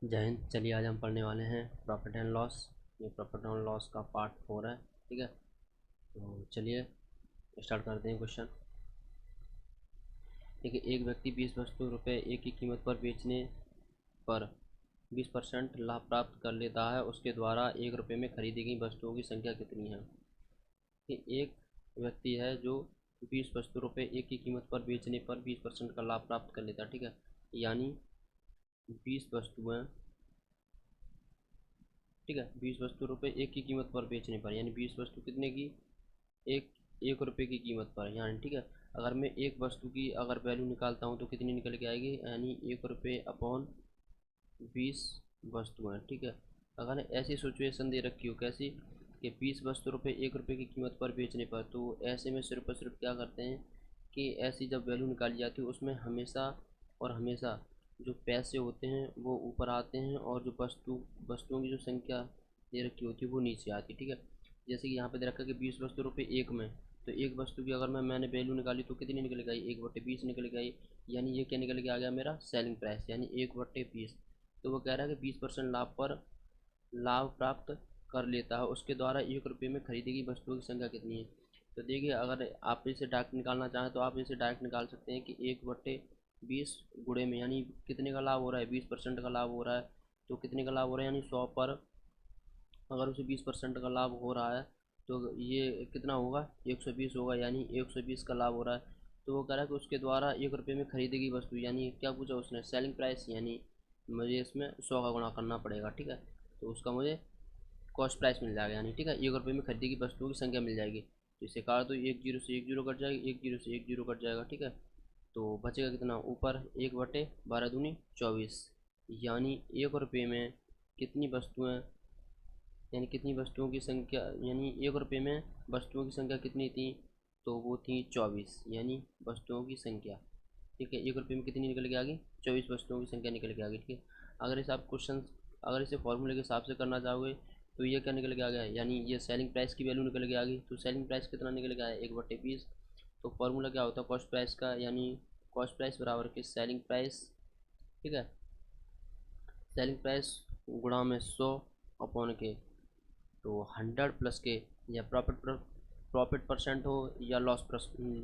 जय हिंद। चलिए आज हम पढ़ने वाले हैं प्रॉफिट एंड लॉस। ये प्रॉफिट एंड लॉस का पार्ट 4 है। ठीक है, तो चलिए स्टार्ट करते हैं क्वेश्चन। देखिए, एक व्यक्ति 20 वस्तु रुपये एक की कीमत पर बेचने पर 20% लाभ प्राप्त कर लेता है। उसके द्वारा 1 रुपये में खरीदी गई वस्तुओं की संख्या कितनी है? कि एक व्यक्ति है जो 20 वस्तु रुपये एक की कीमत पर बेचने पर 20% का लाभ प्राप्त कर लेता है। ठीक है, यानी 20 वस्तुएं, ठीक है, 20 वस्तु रुपये एक की कीमत पर बेचने पर, यानी 20 वस्तु कितने की? एक 1 रुपये की कीमत पर, यानी ठीक है। अगर मैं एक वस्तु की अगर वैल्यू निकालता हूँ तो कितनी निकल के आएगी? यानी 1 रुपये अपॉन 20 वस्तुएं। ठीक है, अगर ऐसी सिचुएशन दे रखी हो, कैसी कि 20 वस्तु रुपये 1 रुपये की कीमत पर बेचने पर, तो ऐसे में सिर्फ और सिर्फ क्या करते हैं कि ऐसी जब वैल्यू निकाली जाती है उसमें हमेशा और हमेशा जो पैसे होते हैं वो ऊपर आते हैं और जो वस्तुओं की जो संख्या दे रखी होती है वो नीचे आती है। ठीक है, जैसे कि यहाँ पे दे रखा है कि 20 वस्तु रुपये एक में, तो एक वस्तु की अगर मैंने वैल्यू निकाली तो कितनी निकल गई? 1/20 निकल गई। यानी ये क्या निकल के आ गया मेरा? सेलिंग प्राइस, यानी 1/20। तो वो कह रहा है कि 20% लाभ पर लाभ प्राप्त कर लेता है। उसके द्वारा 1 रुपये में खरीदी गई वस्तुओं की संख्या कितनी है? तो देखिए, अगर आप इसे डायरेक्ट निकालना चाहें तो आप इसे डायरेक्ट निकाल सकते हैं कि 1/20 गुणे में, यानी कितने का लाभ हो रहा है? 20% का लाभ हो रहा है। तो कितने का लाभ हो रहा है? यानी 100 पर अगर उसे 20% का लाभ हो रहा है तो ये कितना होगा? 120 होगा, यानी 120 का लाभ हो रहा है। तो वो कह रहा है कि उसके द्वारा 1 रुपये में खरीदी गई वस्तु, यानी क्या पूछा उसने? सेलिंग प्राइस, यानी मुझे इसमें 100 का गुणा करना पड़ेगा। ठीक है, तो उसका मुझे कॉस्ट प्राइस मिल जाएगा, यानी ठीक है 1 रुपये में खरीदी गई वस्तुओं की संख्या मिल जाएगी। तो इसे काट दो, एक जीरो से एक जीरो कट जाएगी, एक जीरो से एक जीरो कट जाएगा। ठीक है, तो बचेगा कितना? ऊपर 1/12 दूनी 24, यानी 1 रुपये में कितनी वस्तुएं, यानी कितनी वस्तुओं की संख्या, यानी 1 रुपये में वस्तुओं की संख्या कितनी थी? तो वो थी 24, यानी वस्तुओं की संख्या। ठीक है, 1 रुपये में कितनी निकल के आ गई? 24 वस्तुओं की संख्या निकल के आ गई। ठीक है, अगर इसे आप क्वेश्चन, अगर इसे फॉर्मूले के हिसाब से करना चाहोगे तो ये क्या निकल के आ गया? यानी ये सेलिंग प्राइस की वैल्यू निकल के आ गई। तो सेलिंग प्राइस कितना निकल के आया? 1/20। तो फॉर्मूला क्या होता है कॉस्ट प्राइस का? यानी कॉस्ट प्राइस बराबर के सेलिंग प्राइस। ठीक है, सेलिंग प्राइस गुणा में 100 अपॉन के, तो 100 प्लस के, या प्रॉफिट परसेंट हो या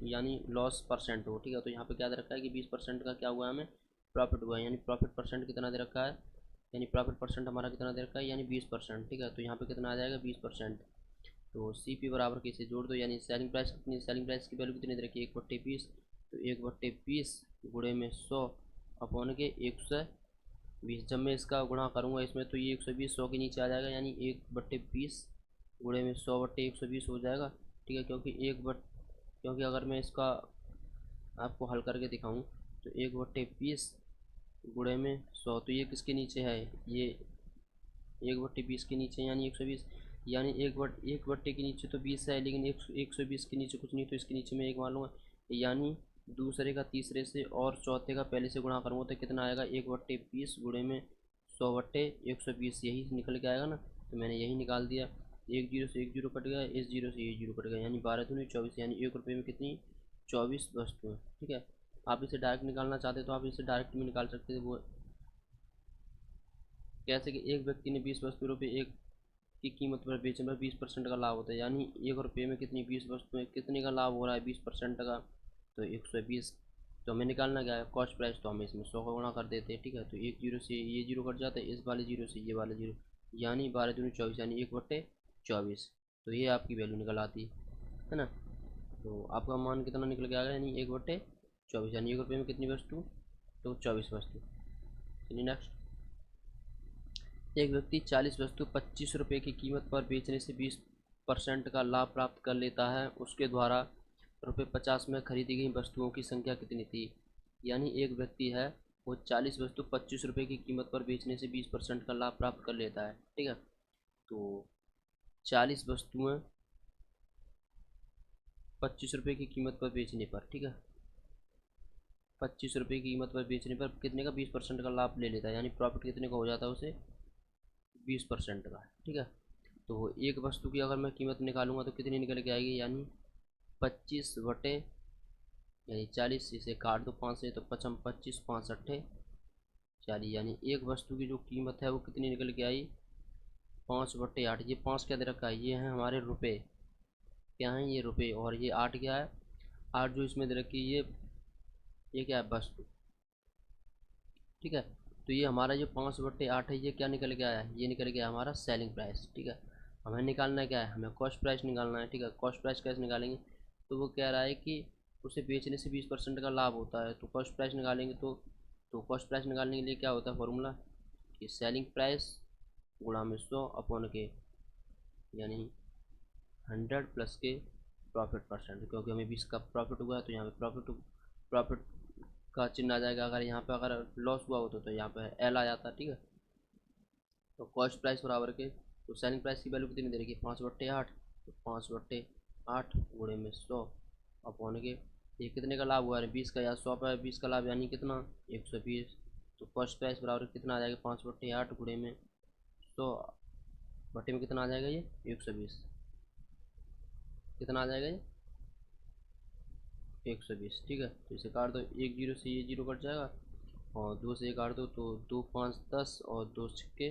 यानी लॉस परसेंट हो। ठीक है, तो यहाँ पे क्या दे रखा है कि 20% का क्या हुआ? हमें प्रॉफिट हुआ है, यानी प्रॉफिट परसेंट कितना दे रखा है? यानी प्रॉफिट परसेंट हमारा कितना दे रखा है? यानी 20%। ठीक है, तो यहाँ पे कितना आ जाएगा? 20%। तो सी पी बराबर के इसे जोड़ दो, यानी सेलिंग प्राइस कितनी, सेलिंग प्राइस की वैल्यू कितनी दे रखी है? 1/20। तो 1/20 गुणे में 100 अपॉन के 120। जब मैं इसका गुणा करूँगा इसमें तो ये 120 100 के नीचे आ जाएगा, यानी 1/20 गुणे में 100/120 हो जाएगा। ठीक है, क्योंकि अगर मैं इसका आपको हल करके दिखाऊं तो 1/20 गुणे में 100, तो ये किसके नीचे है? ये 1/20 के नीचे, यानी 120। यानी एक बट्टे के नीचे तो 20 है, लेकिन 120 के नीचे कुछ नहीं, तो इसके नीचे मैं एक मान लूँगा। यानी दूसरे का तीसरे से और चौथे का पहले से गुणा करूँगा तो कितना आएगा? 1/20 गुणे में 100/120, यही निकल के आएगा ना। तो मैंने यही निकाल दिया। एक जीरो से एक जीरो कट गया, इस जीरो से ये जीरो कट गया, यानी 12×2 = 24, यानी 1 रुपये में कितनी? 24 वस्तुएं। ठीक है, आप इसे डायरेक्ट निकालना चाहते तो आप इसे डायरेक्ट भी निकाल सकते थे। वो कैसे कि एक व्यक्ति ने 20 वस्तु रुपये एक की कीमत पर बेचने पर 20% का लाभ होता है, यानी 1 रुपये में कितनी 20 वस्तुएं, कितने का लाभ हो रहा है? 20% का, तो 120। तो हमें निकालना क्या है? Cost price. तो हमें इसमें 100 का गुणा कर देते हैं। ठीक है, तो एक जीरो से ये जीरो कट जाता है, इस वाले जीरो से ये वाला जीरो, यानी 12×2 = 24, यानी 1/24। तो ये आपकी वैल्यू निकल आती है ना। तो आपका मान कितना निकल के आ गया? यानी 1/24, यानी 1 रुपये में कितनी वस्तु? तो 24 वस्तु। चलिए नेक्स्ट। एक व्यक्ति 40 वस्तु 25 रुपये की कीमत पर बेचने से 20% का लाभ प्राप्त कर लेता है। उसके द्वारा ₹50 में खरीदी गई वस्तुओं की संख्या कितनी थी? यानी एक व्यक्ति है, वो 40 वस्तु 25 रुपये की कीमत पर बेचने से 20% का लाभ प्राप्त कर लेता है। ठीक है, तो 40 वस्तुएं 25 रुपये की कीमत पर बेचने पर, ठीक है, 25 रुपये की कीमत पर बेचने पर कितने का? 20% का लाभ ले लेता है, यानी प्रॉफिट कितने का हो जाता है उसे? 20% का। ठीक है, तो एक वस्तु की अगर मैं कीमत निकालूंगा तो कितनी निकल के आएगी? यानी 25 बटे, यानी 40, इसे काट दो 5 से, तो 25 25 5 अट्ठे 40, यानी एक वस्तु की जो कीमत है वो कितनी निकल के आई, 5/8। ये 5 क्या दे रखा है, ये है हमारे रुपए, क्या है ये रुपए, और ये 8 क्या है, 8 जो इसमें दे रखी है ये क्या है, वस्तु। ठीक है, तो ये हमारा जो 5/8 है ये क्या निकल के आया, ये निकल गया हमारा सेलिंग प्राइस। ठीक है, हमें निकालना क्या है, हमें कॉस्ट प्राइस निकालना है। ठीक है, कॉस्ट प्राइस कैसे निकालेंगे, तो वो कह रहा है कि उसे बेचने से 20% का लाभ होता है, तो कॉस्ट प्राइस निकालेंगे तो कॉस्ट प्राइस निकालने के लिए क्या होता है फॉर्मूला, कि सेलिंग प्राइस गुणा में 100 अपॉन के, यानी 100 प्लस के प्रॉफिट परसेंट, क्योंकि हमें 20 का प्रॉफिट हुआ है तो यहाँ पे प्रॉफिट का चिन्ह आ जाएगा। अगर यहाँ पे अगर लॉस हुआ होता तो यहाँ पे एल आ जाता। ठीक है, तो कॉस्ट प्राइस बराबर के, तो सेलिंग प्राइस की वैल्यू कितनी दे रखी है, 5/8, तो 5/8 गुणे में 100 अपॉन के, ये कितने का लाभ हुआ है, 20 का, या 100 पर 20 का लाभ यानी कितना, 120। तो कॉस्ट प्राइस बराबर कितना आ जाएगा, 5/8 गुणे में 100 बटे में कितना आ जाएगा, ये 120, कितना आ जाएगा ये 120। ठीक है, तो इसे काट दो, एक जीरो से ये जीरो कट जाएगा, और 2 से ये काट दो, तो 2 5 10 और 2 छक्के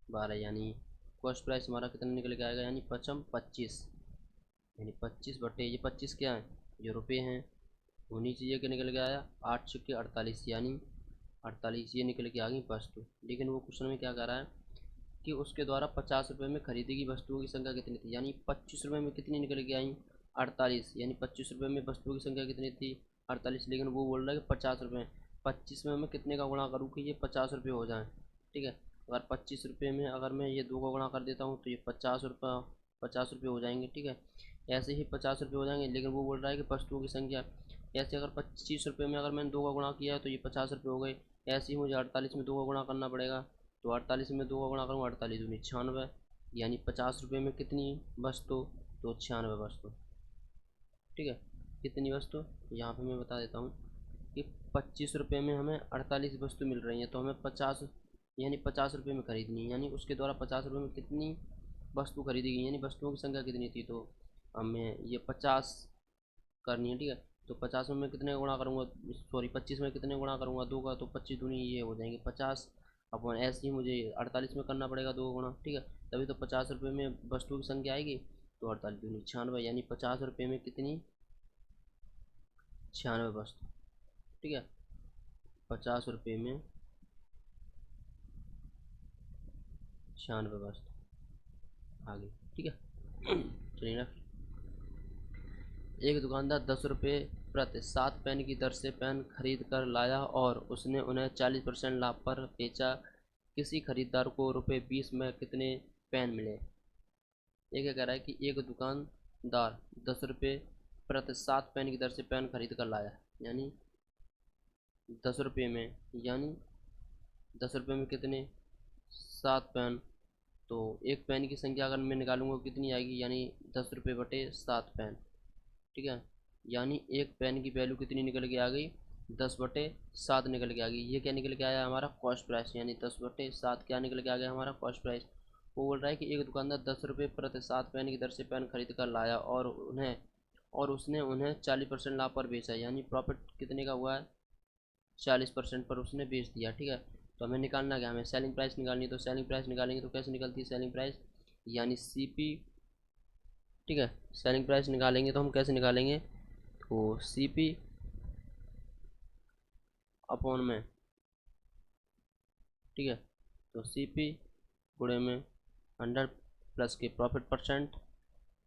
12, यानी कॉस्ट प्राइस हमारा कितना निकल के आएगा, यानी 25, यानी 25 बटे ये 25 क्या है, ये रुपये हैं, तो नीचे ये क्या निकल के आया, 8 छक्के 48, यानी 48 ये निकल के आ गई वस्तु। लेकिन वो क्वेश्चन में क्या कर रहा है कि उसके द्वारा 50 रुपये में खरीदी गई वस्तुओं की संख्या कितनी थी, यानी 25 रुपये में कितनी निकल के आई, 48, यानी 25 रुपये में वस्तुओं की संख्या कितनी थी, 48। लेकिन वो बोल रहा है कि 50 रुपये, 25 में मैं कितने का गुणा करूँ कि ये 50 रुपये हो जाए। ठीक है, अगर 25 रुपये में अगर मैं ये 2 का गुणा कर देता हूँ तो ये 50 रुपये हो जाएंगे। ठीक है, ऐसे ही 50 रुपये हो जाएंगे। लेकिन वो बोल रहा है कि वस्तुओं की संख्या, ऐसे अगर 25 रुपये में अगर मैंने 2 का गुणा किया है तो ये 50 रुपये हो गए, ऐसे ही मुझे 48 में 2 का गुणा करना पड़ेगा, तो 48 में 2 का गुणा करूँगा, 48 दूनी 96, यानी 50 रुपये में कितनी वस्तु, तो 96 वस्तु। ठीक है, कितनी वस्तु, यहाँ पे मैं बता देता हूँ कि 25 रुपये में हमें 48 वस्तु मिल रही है, तो हमें 50 यानी 50 रुपये में खरीदनी है, यानी उसके द्वारा 50 रुपये में कितनी वस्तु खरीदी गई, यानी वस्तुओं की संख्या कितनी थी, तो हमें ये 50 करनी है। ठीक है, तो 50 में मैं कितने गुणा करूँगा, सॉरी 25 में कितने गुणा करूँगा, 2 का, तो 25 दूनी ये हो जाएंगे 50 अपन, ऐसे ही मुझे 48 में करना पड़ेगा 2 गुणा। ठीक है, तभी तो 50 रुपये में वस्तु की संख्या आएगी, तो 48 दूनी 96, यानी 50 रुपये में कितनी, 96 वस्तु। ठीक है, 50 रुपये में 96 वस्तु आ गई। ठीक है, चलिए नेक्स्ट, एक दुकानदार 10 रुपये प्रति 7 पेन की दर से पेन खरीद कर लाया और उसने उन्हें 40% लाभ पर बेचा। किसी खरीदार को ₹20 में कितने पेन मिले। ये क्या कह रहा है कि एक दुकानदार 10 रुपये प्रति 7 पेन की दर से पेन खरीद कर लाया, यानी 10 रुपये में, यानी 10 रुपये में कितने 7 पेन, तो एक पेन की संख्या अगर मैं निकालूंगा कितनी आएगी, यानी 10 रुपये बटे 7 पेन। ठीक है, यानी एक पेन की वैल्यू कितनी निकल के आ गई, 10/7 निकल के आ गई। ये क्या निकल के आया हमारा कॉस्ट प्राइस, यानी 10/7 क्या निकल के आ गया हमारा कॉस्ट प्राइस। वो बोल रहा है कि एक दुकानदार 10 रुपये प्रति 7 पेन की दर से पेन खरीद कर लाया और उसने उन्हें 40% लाभ पर बेचा, यानी प्रॉफिट कितने का हुआ है, 40% पर उसने बेच दिया। ठीक है, तो हमें निकालना क्या, हमें सेलिंग प्राइस निकालनी है, तो सेलिंग प्राइस निकालेंगे तो कैसे निकलती है सेलिंग प्राइस, यानी CP। ठीक है, सेलिंग प्राइस निकालेंगे तो हम कैसे निकालेंगे, तो CP अपॉन में, ठीक है, तो CP गुणे में 100 प्लस के प्रॉफिट परसेंट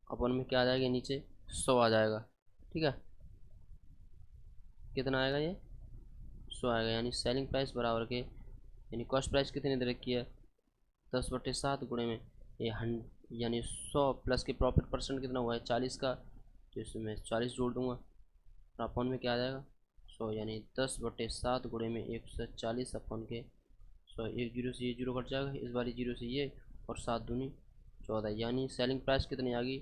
अपॉन में क्या आ जाएगा नीचे 100 आ जाएगा। ठीक है, कितना आएगा ये 100 आएगा, यानी सेलिंग प्राइस बराबर के, यानी कॉस्ट प्राइस कितनी दे रखी है 10/7 गुणे में ये यानी 100 प्लस के प्रॉफिट परसेंट कितना हुआ है 40 का, तो इसमें 40 जोड़ दूंगा, और अपॉन में क्या आ जाएगा 100, यानी 10/7 गुणे में 140 अपॉन के 100, एक जीरो से ये जीरो कट जाएगा, इस बारी जीरो से ये, और 7 दूनी 14, यानी सेलिंग प्राइस कितनी आ गई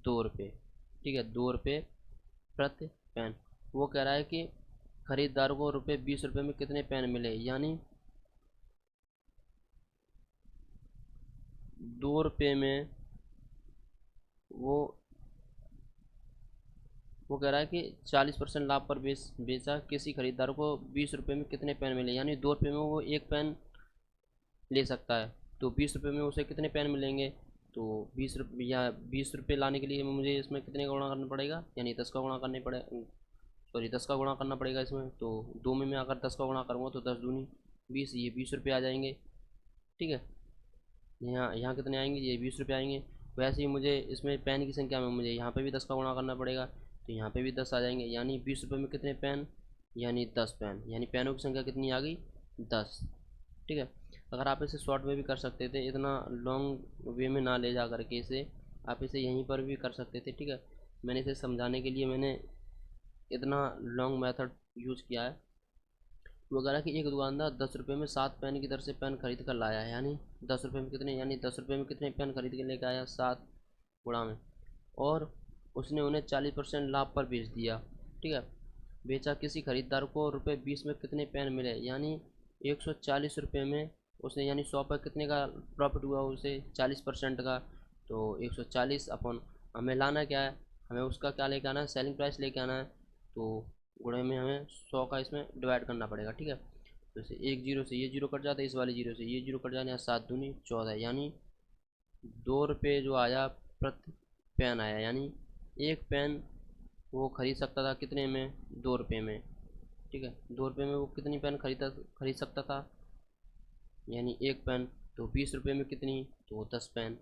2 रुपये। ठीक है, 2 रुपये प्रति पेन। वो कह रहा है कि खरीदार को ₹20 में कितने पेन मिले, यानी 2 रुपये में वो वो कह रहा है कि 40% लाभ पर बेचा किसी खरीदार को 20 रुपये में कितने पेन मिले, यानी 2 रुपये में वो एक पेन ले सकता है। तो 20 रुपये में उसे कितने पेन मिलेंगे, तो 20 रुपये या 20 रुपये लाने के लिए मुझे इसमें कितने का गुणा करना पड़ेगा, यानी 10 का गुणा करने पड़े, सॉरी 10 का गुणा करना पड़ेगा इसमें। तो दो में मैं अगर 10 का गुणा करूँगा तो 10 दूनी 20, ये 20 रुपये आ जाएंगे। ठीक है, यहाँ यहाँ कितने आएंगे, ये 20 रुपये आएंगे। वैसे ही मुझे इसमें पेन की संख्या में मुझे यहाँ पे भी 10 का गुणा करना पड़ेगा, तो यहाँ पे भी 10 आ जाएंगे, यानी 20 रुपये में कितने पेन, यानी 10 पेन, यानी पेनों की संख्या कितनी आ गई, 10। ठीक है, अगर आप इसे शॉर्ट में भी कर सकते थे, इतना लॉन्ग वे में ना ले जा करके इसे आप इसे यहीं पर भी कर सकते थे। ठीक है, मैंने इसे समझाने के लिए मैंने इतना लॉन्ग मेथड यूज़ किया है। वगैरह कि एक दुकानदार 10 रुपये में 7 पेन की दर से पेन खरीद कर लाया है, यानी 10 रुपये में कितने, यानी 10 रुपये में कितने पेन खरीद के लेकर आया, 7 गुणा में, और उसने उन्हें 40% लाभ पर बेच दिया। ठीक है, बेचा किसी खरीदार को ₹20 में कितने पेन मिले, यानी 140 रुपये में उसने, यानी 100 पर कितने का प्रॉफिट हुआ उसे, 40% का। तो 140 अपन हमें लाना क्या है, हमें उसका क्या लेके आना है, सेलिंग प्राइस लेके आना है। तो गुणे में हमें 100 का इसमें डिवाइड करना पड़ेगा। ठीक है, तो इसे एक जीरो से ये जीरो कट जाता है, इस वाले जीरो से ये जीरो कट जाने, 7 दूनी 14, यानी 2 रुपये जो आया प्रति पेन आया, यानी एक पेन वो खरीद सकता था कितने में, 2 रुपये में। ठीक है, 2 रुपये में वो कितनी पेन खरीद सकता था, यानी एक पेन। तो 20 रुपये में कितनी, तो 10 पेन।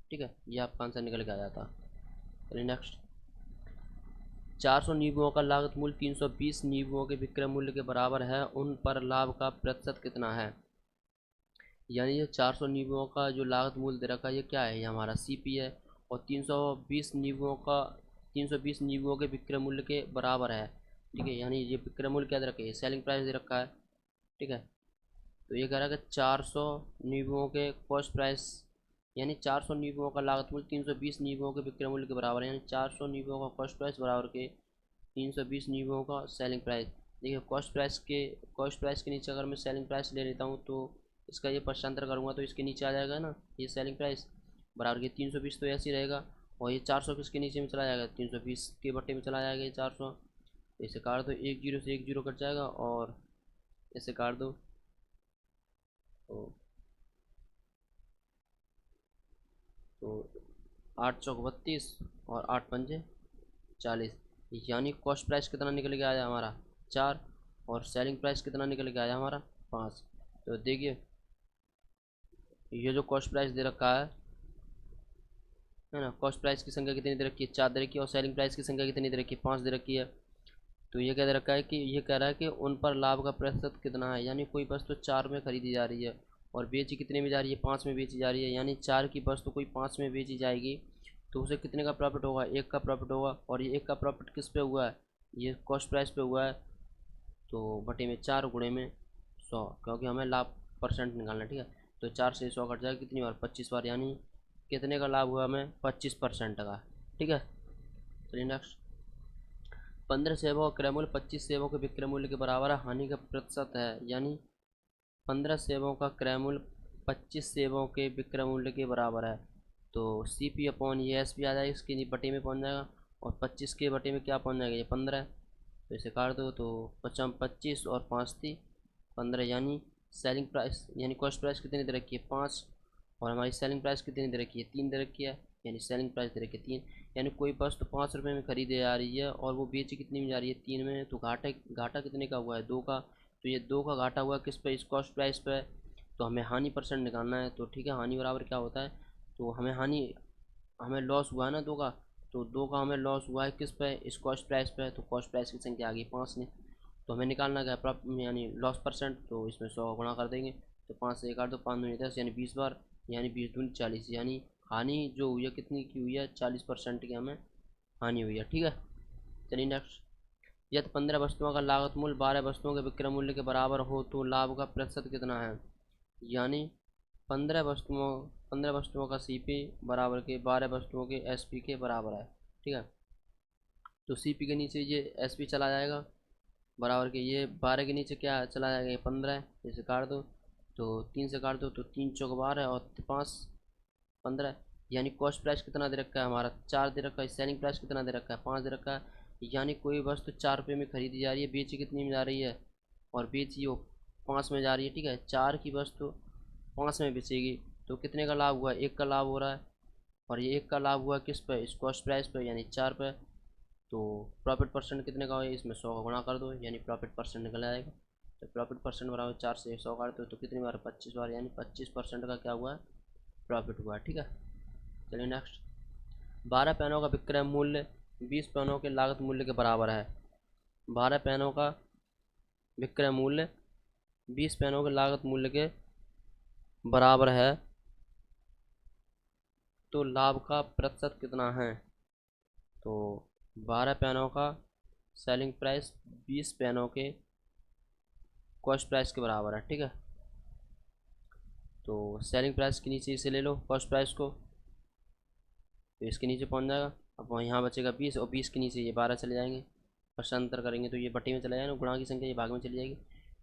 ठीक है, ये आपका आंसर निकल के आया था। चलिए नेक्स्ट, 400 नींबुओं का लागत मूल्य 320 नींबुओं के विक्रय मूल्य के बराबर है, उन पर लाभ का प्रतिशत कितना है। यानी ये 400 नींबुओं का जो लागत मूल्य दे रखा है, ये क्या है, ये हमारा सीपी है, और 320 नींबुओं के विक्रय मूल्य के बराबर है। ठीक है, यानी ये विक्रय मूल्य क्या दे रखा है, सेलिंग प्राइस दे रखा है। ठीक है, तो ये कह रहा है कि 400 नींबुओं के कॉस्ट प्राइस, यानी 400 नींबुओं का लागत मूल्य 320 नींबुओं के विक्रय मूल्य के बराबर है, यानी 400 नींबुओं का कॉस्ट प्राइस बराबर के 320 नींबुओं का सेलिंग प्राइस। देखिए कॉस्ट प्राइस के नीचे अगर मैं सेलिंग प्राइस ले लेता हूँ, तो इसका ये पक्षांतर करूँगा तो इसके नीचे आ जाएगा ना, ये सेलिंग प्राइस बराबर के 320, तो ऐसे ही रहेगा। और ये 400 किसके नीचे में चला जाएगा, 320 के बट्टे में चला जाएगा ये 400। इसे काट दो, एक जीरो से एक जीरो कट जाएगा, और इसे काट दो तो 8 चौक 32 और 8 पंजे 40, यानी कॉस्ट प्राइस कितना निकल के आया हमारा, 4, और सेलिंग प्राइस कितना निकल के आया हमारा, 5। तो देखिए ये जो कॉस्ट प्राइस दे रखा है ना, कॉस्ट प्राइस की संख्या कितनी दे रखी है, 4 दे रखी है, और सेलिंग प्राइस की संख्या कितनी दे रखी है, 5 दे रखी है। तो ये क्या दे रखा है कि ये कह रहा है कि उन पर लाभ का प्रतिशत कितना है, यानी कोई वस्तु 4 में खरीदी जा रही है और बेची कितने में जा रही है, 5 में बेची जा रही है, यानी 4 की वस्तु कोई 5 में बेची जाएगी, तो उसे कितने का प्रॉफिट होगा, 1 का प्रॉफिट होगा। और ये 1 का प्रॉफिट किस पे हुआ है, ये कॉस्ट प्राइस पे हुआ है, तो बटे में 4 गुणे में 100, क्योंकि हमें लाभ परसेंट निकालना है। ठीक है, तो 4 से 100 कट जाएगा कितनी बार, 25 बार, यानी कितने का लाभ हुआ हमें, 25% का। ठीक है, चलिए नेक्स्ट, 15 सेवों का क्रय मूल्य 25 सेवों के विक्रय मूल्य के बराबर है, हानि का प्रतिशत है, यानी 15 सेवों का क्रय मूल्य 25 सेवों के विक्रय मूल्य के बराबर है, तो सी पी अपॉन ये एस पी आ जाएगा, इसके बटे में पहुंच जाएगा, और 25 के बटे में क्या पहुंच जाएगा, ये 15। तो इसे काट दो, तो 25 और 5 थी 15, यानी सेलिंग प्राइस यानी कॉस्ट प्राइस कितनी दे रखी है, 5, और हमारी सेलिंग प्राइस कितनी दे रखी है, 3 दे रखी है, यानी सेलिंग प्राइस दे रखी है 3। यानी कोई वस्तु 5 रुपये में खरीदे जा रही है और वो बेची कितनी में जा रही है, 3 में, तो घाटा कितने का हुआ है, 2 का। तो ये 2 का घाटा हुआ किस पे, इस कॉस्ट प्राइस पे। तो हमें हानि परसेंट निकालना है, तो ठीक है, हानि बराबर क्या होता है, तो हमें लॉस हुआ है ना 2 का, तो 2 का हमें लॉस हुआ है किस पे, इस कॉस्ट प्राइस पे, तो कॉस्ट प्राइस की संख्या आ गई 5 ने। तो हमें निकालना क्या है, यानी लॉस परसेंट, तो इसमें 100 गुणा कर देंगे, तो 5 से 1 8 दो 5 दूनी 10, यानी 20 बार, यानी 20 दूनी 40, यानी हानि जो हुई है कितनी की हुई है, 40% की हमें हानि हुई है। ठीक है, चलिए नेक्स्ट, यदि 15 वस्तुओं का लागत मूल्य 12 वस्तुओं के विक्रय मूल्य के बराबर हो तो लाभ का प्रतिशत कितना है, यानी 15 वस्तुओं का सीपी बराबर के 12 वस्तुओं के एसपी के बराबर है। ठीक है, तो सीपी के नीचे ये एसपी चला जाएगा बराबर के, ये 12 के नीचे क्या चला जाएगा, ये 15 है, इसे काट दो, तो 3 से काट दो, तो 3 चौक 12 और 5 15, यानी कॉस्ट प्राइस कितना दे रखा है हमारा, 4 दे रखा है, सेलिंग प्राइस कितना दे रखा है, 5 दे रखा है, यानी कोई वस्तु 4 रुपये में खरीदी जा रही है, बेची कितनी में जा रही है, और बेची वो 5 में जा रही है, ठीक है। 4 की वस्तु 5 में बेचेगी तो कितने का लाभ हुआ, 1 का लाभ हो रहा है। और ये 1 का लाभ हुआ किस पे, इस कॉस्ट प्राइस पे, यानी 4 पे। तो प्रॉफिट परसेंट कितने का है, इसमें 100 का गुणा कर दो, यानी प्रॉफिट परसेंट निकल आएगा। तो प्रॉफिट परसेंट बराबर 4 से 100 काट दो तो कितनी बार, 25 बार, यानी 25% का क्या हुआ है, प्रॉफिट हुआ है, ठीक है। चलिए नेक्स्ट। 12 पेनों का विक्रय मूल्य 20 पेनों के लागत मूल्य के बराबर है। 12 पेनों का विक्रय मूल्य 20 पेनों के लागत मूल्य के बराबर है, तो लाभ का प्रतिशत कितना है। तो 12 पेनों का सेलिंग प्राइस 20 पेनों के कॉस्ट प्राइस के बराबर है, ठीक है। तो सेलिंग प्राइस के नीचे इसे ले लो कॉस्ट प्राइस को, तो इसके नीचे पहुंच जाएगा। अब वहाँ यहाँ बचेगा 20, और 20 के नीचे ये 12 चले जाएंगे, पक्षांतर करेंगे तो ये बटे में चला जाएगा, गुणा की संख्या ये भाग में चली जाएगी।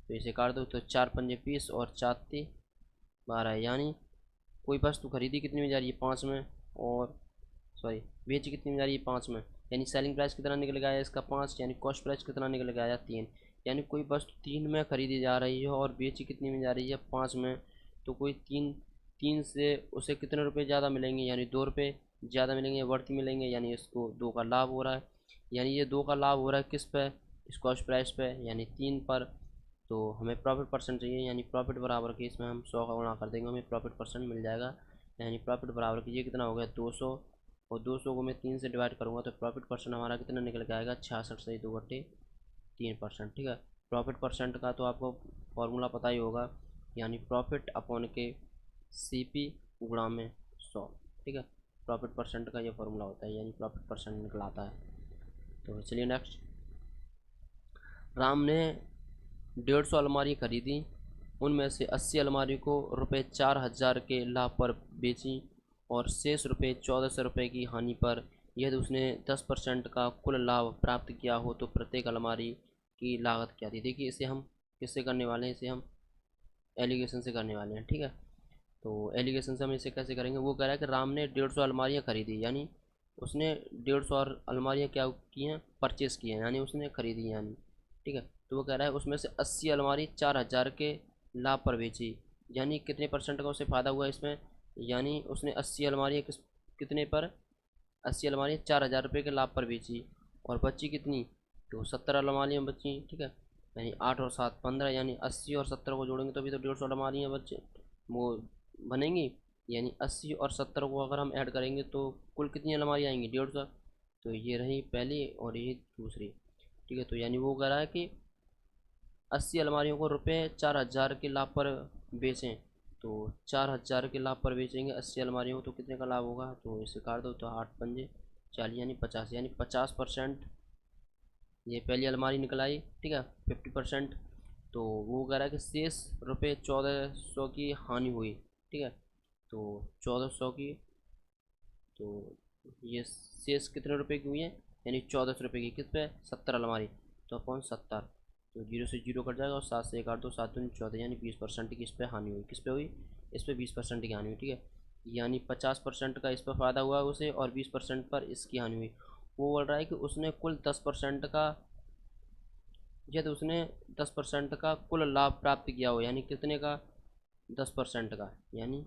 तो इसे काट दो, तो 4 पंजे 20 और 4 × 12, यानी कोई वस्तु खरीदी कितनी में जा रही है, 5 में, और सॉरी बेची कितनी में जा रही है, 5 में। यानी सेलिंग प्राइस कितना निकल गया इसका, 5, यानी कॉस्ट प्राइस कितना निकल गया, 3। यानी कोई वस्तु 3 में खरीदी जा रही है और बेची कितनी में जा रही है, 5 में। तो कोई 3 से उसे कितने रुपए ज़्यादा मिलेंगे, यानी 2 रुपये ज़्यादा मिलेंगे, बढ़ती मिलेंगे, यानी इसको 2 का लाभ हो रहा है। यानी ये 2 का लाभ हो रहा है किस पे, इस कॉस्ट प्राइस पे, यानी 3 पर। तो हमें प्रॉफिट परसेंट चाहिए, यानी प्रॉफिट बराबर के इसमें हम 100 का गुणा कर देंगे, हमें प्रॉफिट परसेंट मिल जाएगा। यानी प्रॉफिट बराबर की ये कितना हो गया, 200, और 200 को मैं 3 से डिवाइड करूँगा तो प्रॉफिट परसेंट हमारा कितना निकल के आएगा, 66 से 2/3%, ठीक है। प्रॉफिट परसेंट का तो आपको फॉर्मूला पता ही होगा, यानी प्रॉफिट अपॉन के CP गुणा में 100, ठीक है। प्रॉफिट परसेंट का ये फॉर्मूला होता है, यानी प्रॉफिट परसेंट निकल आता है। तो चलिए नेक्स्ट। राम ने 150 अलमारी खरीदी, उनमें से 80 अलमारी को ₹4,000 के लाभ पर बेची, और शेष ₹1,400 की हानि पर। यदि उसने 10% का कुल लाभ प्राप्त किया हो तो प्रत्येक अलमारी की लागत क्या थी। देखिए इसे हम किससे करने वाले हैं, इसे हम एलिगेशन से करने वाले हैं, ठीक है। तो एलिगेशन से हम इसे कैसे करेंगे, वो कह रहा है कि राम ने 150 अलमारियाँ खरीदी, यानी उसने 150 अलमारियाँ क्या की हैं, परचेज़ की हैं, यानी उसने खरीदी, यानी ठीक है। तो वो कह रहा है उसमें से 80 अलमारी 4,000 के लाभ पर बेची, यानी कितने परसेंट का उसे फ़ायदा हुआ इसमें, यानी उसने 80 अलमारियाँ कितने पर, 80 अलमारियाँ 4,000 के लाभ पर बेची, और बची कितनी, तो 70 अलमारियाँ बची, ठीक है। यानी 8 और 7 15, यानी 80 और 70 को जोड़ेंगे तो अभी तो 150 अलमारियाँ बचे वो बनेंगी। यानी 80 और 70 को अगर हम ऐड करेंगे तो कुल कितनी अलमारियाँ आएंगी, 150। तो ये रही पहली और ये दूसरी, ठीक है। तो यानी वो कह रहा है कि 80 अलमारियों को ₹4,000 के लाभ पर बेचें, तो 4,000 के लाभ पर बेचेंगे 80 अलमारियों को, तो कितने का लाभ होगा, तो इसे काट दो, तो 8 पंजे 40, यानी 50, यानी 50% ये पहली अलमारी निकल आई, ठीक है। 50%। तो वो कह रहा है कि शेष ₹1,400 की हानि हुई, ठीक है। तो 1,400 की, तो ये शेष कितने रुपए की हुई है, यानी 1,400 की, किस पे, 70 अलमारी, तो अपॉन 70। तो 0 से 0 कट जाएगा, और 7 से 1 काट दो, 7 दूनी 14, यानी 20% की इस पर हानि हुई, किस पे हुई, इस पर 20% की हानि हुई, ठीक है। यानी 50% का इस पर फ़ायदा हुआ उसे, और 20% पर इसकी हानि हुई। वो बोल रहा है कि उसने कुल 10% का, यदि उसने 10% का कुल लाभ प्राप्त किया हो, यानी कितने का, 10% का, यानी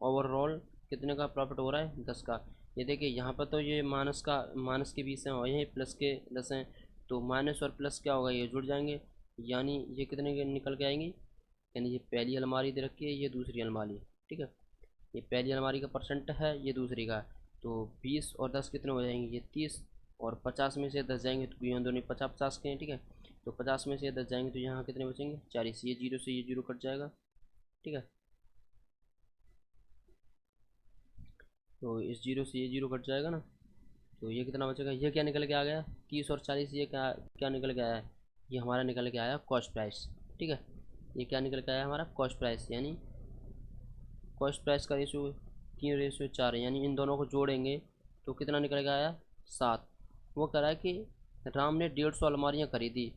ओवरऑल कितने का प्रॉफिट हो रहा है, 10 का। ये देखिए यहाँ पर तो ये माइनस का, माइनस के 20 हैं और यही प्लस के 10 हैं, तो माइनस और प्लस क्या होगा, ये जुड़ जाएंगे, यानी ये कितने के निकल के आएंगी, यानी ये पहली अलमारी दे रखी है, ये दूसरी अलमारी, ठीक है। ये पहली अलमारी का परसेंट है, ये दूसरी का, तो 20 और 10 कितने हो जाएंगे, ये 30, और 50 में से 10 जाएंगे तो ये दोनों 50-50 के हैं, ठीक है। तो 50 में से 10 जाएंगे तो यहाँ कितने बचेंगे, 40, ये 0 से ये 0 कट जाएगा, ठीक है। तो इस 0 से ये 0 कट जाएगा ना, तो ये कितना बचेगा, ये क्या निकल के आ गया, 30 और 40, ये क्या क्या निकल के आया है, ये हमारा निकल के आया कॉस्ट प्राइस, ठीक है। ये क्या निकल के आया हमारा कॉस्ट प्राइस, यानी कॉस्ट प्राइस का रेशियो 3:4 है, यानी इन दोनों को जोड़ेंगे तो कितना निकल के आया, 7। वो कह रहा है कि राम ने 150 अलमारियाँ खरीदी,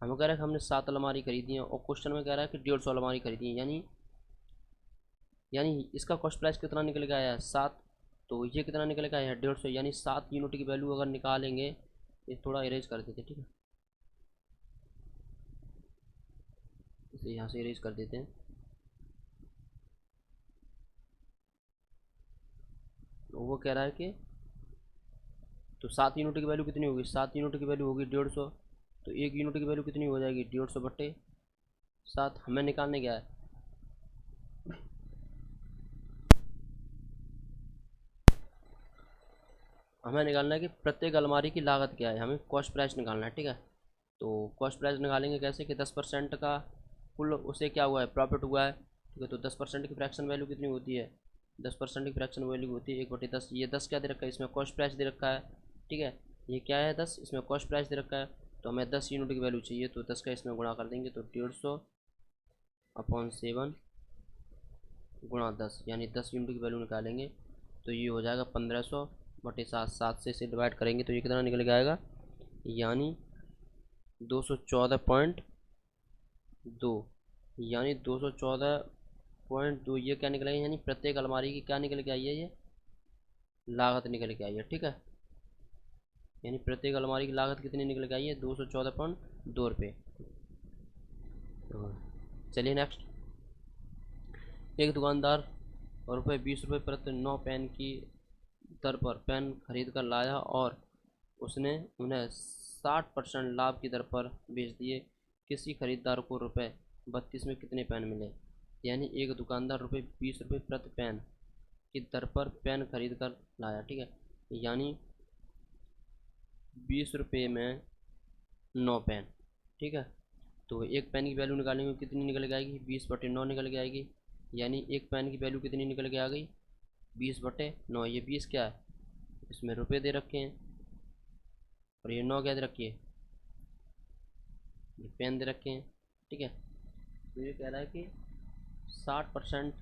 हमें कह रहा है कि हमने 7 अलमारी खरीदी हैं, और क्वेश्चन में कह रहा है कि 150 अलमारी खरीदी है, यानी इसका कॉस्ट प्राइस कितना निकल के आया है, 7। तो ये कितना निकल के आया है, 150, यानी 7 यूनिट की वैल्यू अगर निकालेंगे ये थोड़ा इरेज कर देते, ठीक है, इसे यहाँ से इरेज कर देते हैं। तो वो कह रहा है कि तो 7 यूनिट की वैल्यू कितनी होगी, 7 यूनिट की वैल्यू होगी 150। तो 1 यूनिट की वैल्यू कितनी हो जाएगी, 150/7। हमें निकालने क्या है, हमें निकालना है कि प्रत्येक अलमारी की लागत क्या है, हमें कॉस्ट प्राइस निकालना है, ठीक है। तो कॉस्ट प्राइस निकालेंगे कैसे कि 10% का कुल उसे क्या हुआ है, प्रॉफिट हुआ है, ठीक है। तो 10% की फ्रैक्शन वैल्यू कितनी होती है, 10% की फ्रैक्शन वैल्यू होती है 1/10। ये 10 क्या दे रखा है, इसमें कॉस्ट प्राइस दे रखा है, ठीक है। ये क्या है 10, इसमें कॉस्ट प्राइस दे रखा है। तो हमें 10 यूनिट की वैल्यू चाहिए, तो 10 का इसमें गुणा कर देंगे, तो 150/7 गुणा 10, यानी 10 यूनिट की वैल्यू निकालेंगे। तो ये हो जाएगा 1500/7। 7 से इसे डिवाइड करेंगे तो ये कितना निकल के आएगा, यानी 214.2, यानी 214.2। ये क्या निकलेगा, यानी प्रत्येक अलमारी की क्या निकल के आई है, ये लागत निकल के आई है, ठीक है। यानी प्रत्येक अलमारी की लागत कितनी निकल के आई है, 214.2 रुपये। तो चलिए नेक्स्ट। एक दुकानदार ₹20 प्रति 9 पेन की दर पर पेन खरीद कर लाया और उसने उन्हें 60% लाभ की दर पर बेच दिए। किसी खरीदार को ₹32 में कितने पेन मिले। यानी एक दुकानदार ₹20 प्रति पेन की दर पर पेन खरीद कर लाया, ठीक है। यानी 20 रुपये में 9 पेन, ठीक है। तो एक पेन की वैल्यू निकालेंगे कितनी निकल के आएगी, 20/9 निकल के आएगी। यानी एक पेन की वैल्यू कितनी निकल के आ गई, 20/9। ये 20 क्या है, इसमें रुपये दे रखे हैं, और ये 9 क्या दे रखी है, ये पेन दे रखे हैं, ठीक है। तो ये कह रहा है कि 60%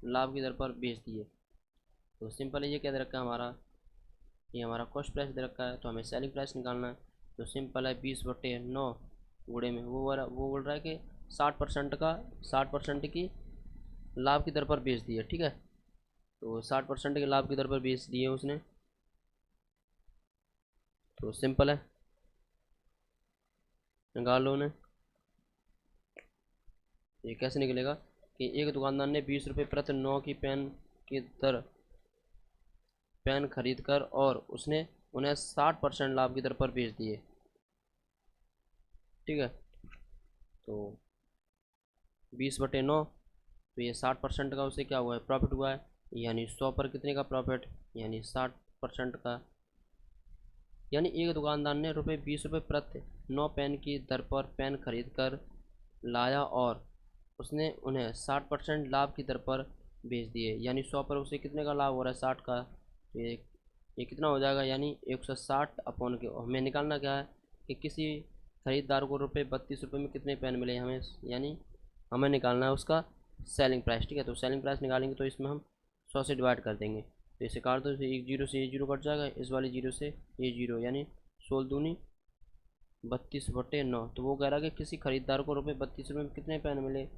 लाभ की दर पर बेच दिए। तो सिंपल ये क्या दे रखा है हमारा, ये हमारा कॉस्ट प्राइस दे रखा है, तो हमें सेलिंग प्राइस निकालना है। तो सिंपल है 20/9 गुणे में वो बोल रहा है कि 60% की लाभ की दर पर बेच दिए, ठीक है। तो 60% के लाभ की दर पर बेच दिए उसने। तो सिंपल है, निकाल लो उन्हें। ये कैसे निकलेगा कि एक दुकानदार ने 20 रुपये प्रति 9 की पेन की दर पेन खरीद कर और उसने उन्हें 60% लाभ की दर पर बेच दिए, ठीक है। तो 20/9, तो ये 60% का उसे क्या हुआ है, प्रॉफिट हुआ है। यानी 100 पर कितने का प्रॉफिट, यानी 60% का। यानी एक दुकानदार ने ₹20 प्रति 9 पेन की दर पर पेन खरीद कर लाया और उसने उन्हें 60% लाभ की दर पर बेच दिए। यानी 100 पर उसे कितने का लाभ हो रहा है, 60 का। तो ये कितना हो जाएगा, यानी 160 के। हमें निकालना क्या है कि किसी खरीदार को ₹32 में कितने पेन मिले हमें, यानी हमें निकालना है उसका सेलिंग प्राइस, ठीक है। तो सेलिंग प्राइस निकालेंगे तो इसमें हम 100 से डिवाइड कर देंगे, तो इसे काट दो, इसे एक जीरो से ये जीरो कट जाएगा, इस वाले जीरो से ये जीरो, यानी 16 दूनी 32/9। तो वो कह रहा है कि किसी खरीदार को ₹32 में कितने पेन मिले,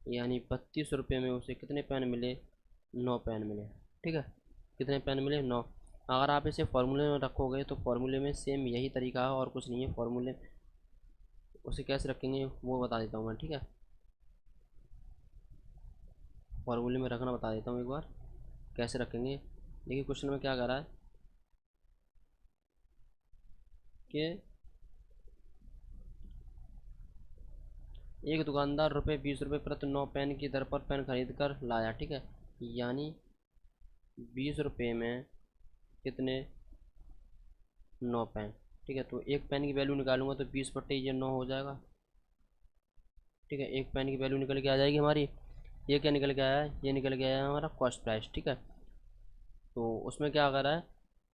यानी 32 रुपये में उसे कितने पेन मिले, 9 पेन मिले, ठीक है। कितने पेन मिले, 9। अगर आप इसे फॉर्मूले में रखोगे तो फॉर्मूले में सेम यही तरीका है और कुछ नहीं है। फॉर्मूले उसे कैसे रखेंगे वो बता देता हूँ मैं, ठीक है। फॉर्मूले में रखना बता देता हूँ एक बार कैसे रखेंगे। देखिए क्वेश्चन में क्या कह रहा है कि एक दुकानदार ₹20 प्रति 9 पेन की दर पर पेन खरीद कर लाया, ठीक है। यानी 20 रुपये में कितने, 9 पेन, ठीक है। तो एक पेन की वैल्यू निकालूंगा तो 20/9 हो जाएगा, ठीक है। एक पेन की वैल्यू निकल के आ जाएगी हमारी। ये क्या निकल के आया है, ये निकल के आया है हमारा कॉस्ट प्राइस, ठीक है। तो उसमें क्या कर रहा है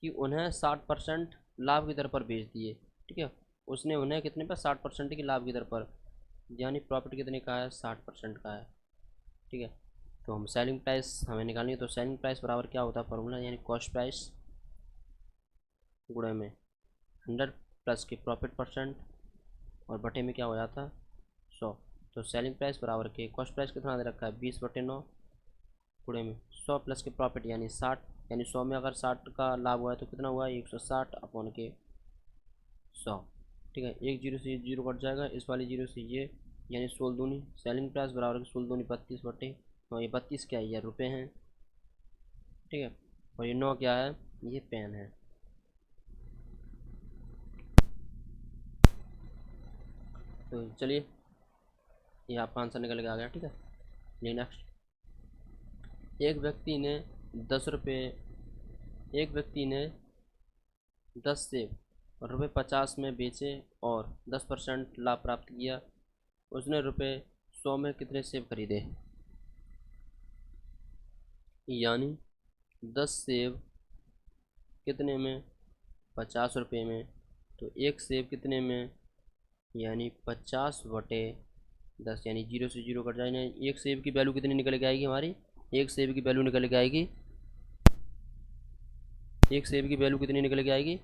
कि उन्हें 60% लाभ की दर पर बेच दिए, ठीक है। उसने उन्हें कितने पर, 60% की लाभ की दर पर, यानी प्रॉफिट कितने का है, 60% का है, ठीक है। तो हम सेलिंग प्राइस हमें निकालनी है, तो सेलिंग प्राइस बराबर क्या होता है फॉर्मूला, यानी कॉस्ट प्राइस गुणे में 100 प्लस के प्रॉफिट परसेंट और बटे में क्या हो जाता है, 100। तो सेलिंग प्राइस बराबर के कॉस्ट प्राइस कितना दे रखा है, 20/9 गुणे में 100 प्लस के प्रॉफिट यानी 60। यानी 100 में अगर 60 का लाभ हुआ है तो कितना हुआ, 160 अपॉन के 100। ठीक है, एक जीरो से जीरो कट जाएगा, इस वाली जीरो से ये, यानी 16 दूनी सेलिंग प्राइस बराबर 16 दूनी 32 बटे, और ये 32 क्या है, ये रुपये हैं। ठीक है, और ये 9 क्या है, ये पेन है। तो चलिए, ये आपका आंसर निकल के आ गया। ठीक है, ये नेक्स्ट, एक व्यक्ति ने 10 रुपये, एक व्यक्ति ने 10 सेब रुपये 50 में बेचे और 10% लाभ प्राप्त किया। उसने रुपये 100 में कितने सेब खरीदे? यानी 10 सेब कितने में, 50 रुपये में, तो एक सेब कितने में, यानी 50/10, यानी जीरो से जीरो कट जाएगा। एक सेब की वैल्यू कितनी निकल के आएगी हमारी, एक सेब की वैल्यू निकल के आएगी, एक सेब की वैल्यू कितनी निकल के आएगी,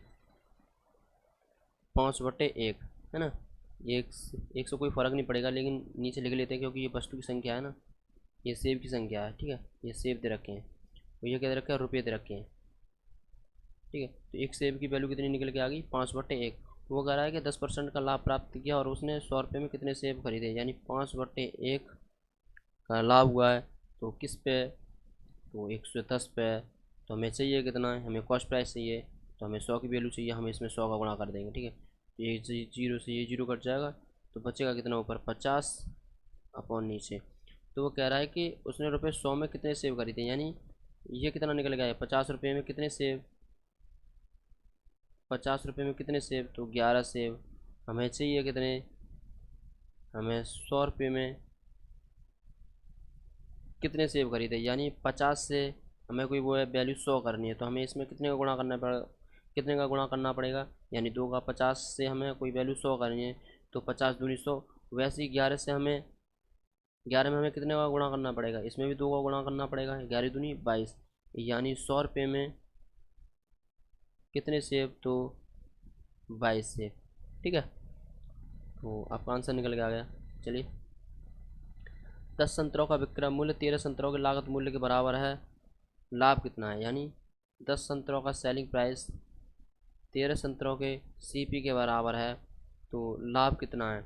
5/1, है ना। एक एक से कोई फ़र्क नहीं पड़ेगा, लेकिन नीचे लिख लेते हैं क्योंकि ये वस्तु की संख्या है ना, ये सेब की संख्या है। ठीक है, ये सेब दे रखे हैं, तो ये क्या दे रखा है, रुपये दे रखे हैं। ठीक है, तो एक सेब की वैल्यू कितनी निकल के आ गई, 5/1। वो कह रहा है कि 10% का लाभ प्राप्त किया और उसने 100 रुपये में कितने सेब खरीदे, यानी 5/1 का लाभ हुआ है। तो किस पे, तो 110 पे। तो हमें चाहिए कितना है, हमें कॉस्ट प्राइस चाहिए, तो हमें 100 की वैल्यू चाहिए, हम इसमें 100 का गुणा कर देंगे। ठीक है, तो ये जीरो से ये जीरो कट जाएगा, तो बचेगा कितना ऊपर, 50 अपॉन नीचे। तो वो कह रहा है कि उसने रुपये 100 में कितने सेब खरीदे, यानी ये कितना निकल गया है, 50 रुपये में कितने सेब, 50 रुपये में कितने सेब, तो 11 सेब। हमें चाहिए कितने, हमें 100 रुपये में कितने सेब खरीदे, यानी 50 से हमें कोई वो है वैल्यू 100 करनी है, तो हमें इसमें कितने का गुणा करना पड़ेगा, कितने का गुणा करना पड़ेगा, यानी 2 का 50 से हमें कोई वैल्यू 100 करनी है, तो 50 दूनी 100। वैसे ही 11 से हमें, 11 में हमें कितने का गुणा करना पड़ेगा, इसमें भी 2 का गुणा करना पड़ेगा, 11 दूनी 22, यानी 100 रुपये में कितने सेब, तो 22 सेब। ठीक है, तो आपका आंसर निकल के आ गया। चलिए, 10 संतरों का विक्रय मूल्य 13 संतरों के लागत मूल्य के बराबर है, लाभ कितना है, यानी 10 संतरों का सेलिंग प्राइस 13 संतरों के सीपी के बराबर है, तो लाभ कितना है,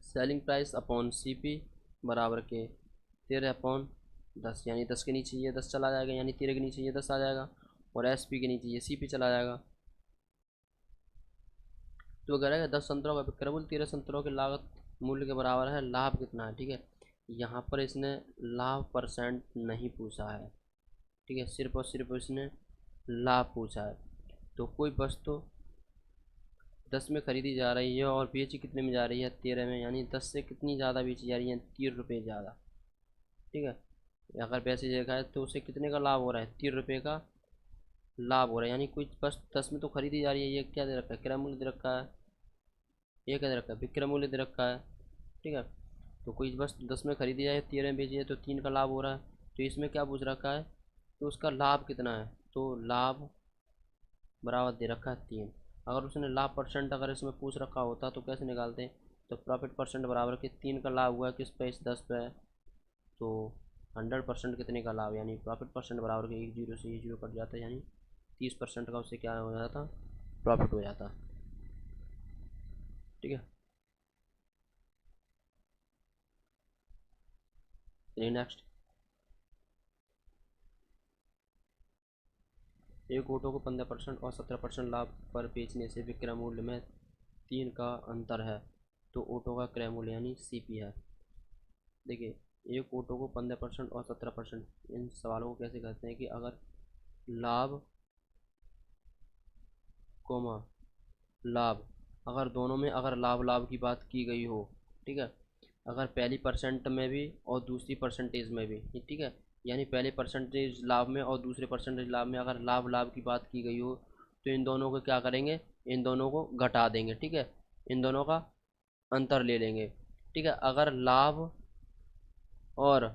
सेलिंग प्राइस अपॉन सीपी बराबर के 13/10, यानी 10 के नीचे ये 10 चला जाएगा, यानी 13 के नीचे ये 10 आ जाएगा, और एसपी के नीचे ये सीपी चला जाएगा। तो कह रहा है 10 संतरों का विक्रय मूल्य 13 संतरों के लागत मूल्य के बराबर है, लाभ कितना है। ठीक है, यहाँ पर इसने लाभ परसेंट नहीं पूछा है। ठीक है, सिर्फ और सिर्फ इसने लाभ पूछा है। तो कोई वस्तु 10 में खरीदी जा रही है और बेची कितने में जा रही है, 13 में, यानी 10 से कितनी ज़्यादा बेची जा रही है, 3 रुपये ज़्यादा। ठीक है, अगर पैसे देखा है तो उसे कितने का लाभ हो रहा है, 3 रुपये का लाभ हो रहा है, यानी कुछ बस 10 में तो खरीदी जा रही है। ये क्या दे रखा है, क्रय मूल्य दे रखा है, ये क्या दे रखा है, विक्रय मूल्य दे रखा है। ठीक है, तो कोई बस 10 में खरीदी जाए, 13 में बेची है, तो 3 का लाभ हो रहा है। तो इसमें क्या पूछ रखा है, तो उसका लाभ कितना है, तो लाभ बराबर दे रखा है 3। अगर उसने लाभ परसेंट अगर इसमें पूछ रखा होता तो कैसे निकालते हैं, तो प्रॉफिट परसेंट बराबर के 3 का लाभ हुआ है किस पे, इस 10 पे, तो 100% कितने का लाभ, यानी प्रॉफिट परसेंट बराबर के एक जीरो से ये जीरो कट जाता है, यानी 30% का उससे क्या हो जाता, प्रॉफिट हो जाता। ठीक है, चलिए नेक्स्ट, एक ऑटो को 15% और 17% लाभ पर बेचने से विक्रय मूल्य में 3 का अंतर है, तो ऑटो का क्रय मूल्य यानी सीपी है। देखिए, एक ऑटो को 15% और 17%, इन सवालों को कैसे करते हैं कि अगर लाभ कोमा लाभ, अगर दोनों में अगर लाभ लाभ की बात की गई हो, ठीक है, अगर पहली परसेंट में भी और दूसरी परसेंटेज में भी, ठीक है, यानी पहले परसेंटेज लाभ में और दूसरे परसेंटेज लाभ में अगर लाभ लाभ की बात की गई हो, तो इन दोनों को क्या करेंगे, इन दोनों को घटा देंगे। ठीक है, इन दोनों का अंतर ले लेंगे। ठीक है, अगर लाभ और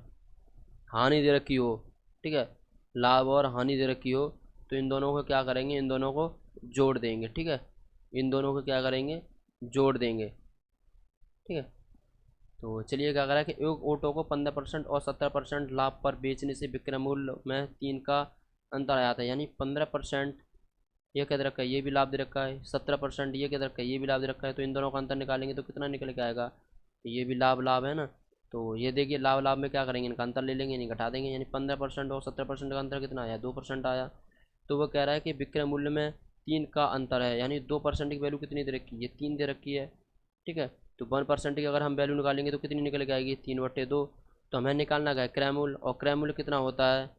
हानि दे रखी हो, ठीक है, लाभ और हानि दे रखी हो, तो इन दोनों को क्या करेंगे, इन दोनों को जोड़ देंगे। ठीक है, इन दोनों को क्या करेंगे, जोड़ देंगे। ठीक है, तो चलिए क्या करा कि एक ऑटो को 15% और 17% लाभ पर बेचने से विक्रय मूल्य में 3 का अंतर आया था, यानी 15% ये क्या दे रखा है, ये भी लाभ दे रखा है 17%, ये क्या दे रखा है, ये भी लाभ दे रखा है। तो इन दोनों का अंतर निकालेंगे तो कितना निकल के आएगा, ये भी लाभ लाभ है ना। तो ये देखिए लाभ लाभ में क्या करेंगे, इनका अंतर ले लेंगे, नहीं घटा देंगे, यानी 15% और 17% का अंतर कितना आया, 2% आया। तो वो कह रहा है कि विक्रय मूल्य में 3 का अंतर है, यानी 2% की वैल्यू कितनी दे रखी है, 3 दे रखी है। ठीक है, तो 1% की अगर हम वैल्यू निकालेंगे तो कितनी निकल के आएगी, 3/2। तो हमें निकालना क्या है, क्रय मूल्य, और क्रय मूल्य कितना होता है,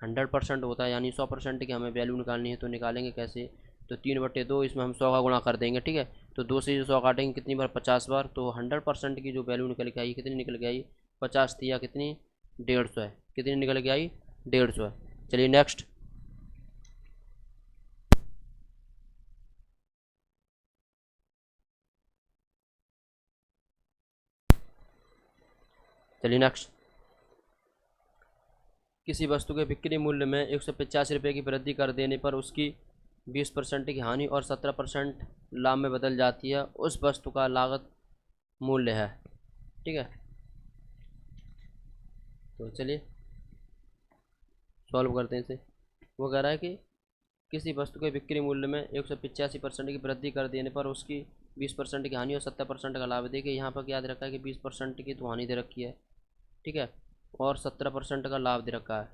100% होता है, यानी 100% की हमें वैल्यू निकालनी है। तो निकालेंगे कैसे, तो 3/2, इसमें हम 100 का गुणा कर देंगे। ठीक है, तो 2 से 100 काटेंगे कितनी बार, 50 बार। तो 100% की जो वैल्यू निकल के आई कितनी निकल के आई, 50 थी या कितनी, 150 है, कितनी निकल के आई, 150 है। चलिए नेक्स्ट, चलिए नेक्स्ट, किसी वस्तु के बिक्री मूल्य में 185 रुपये की वृद्धि कर देने पर उसकी 20% की हानि और 17% लाभ में बदल जाती है, उस वस्तु का लागत मूल्य है। ठीक है, तो चलिए सॉल्व करते हैं इसे। वो कह रहा है कि किसी वस्तु के बिक्री मूल्य में 185% की वृद्धि कर देने पर उसकी 20% की हानि और 70% का लाभ। देखिए यहाँ पर क्या दे रखा है कि 20% की तो हानि दे रखी है, ठीक है, और 17% का लाभ दे रखा है।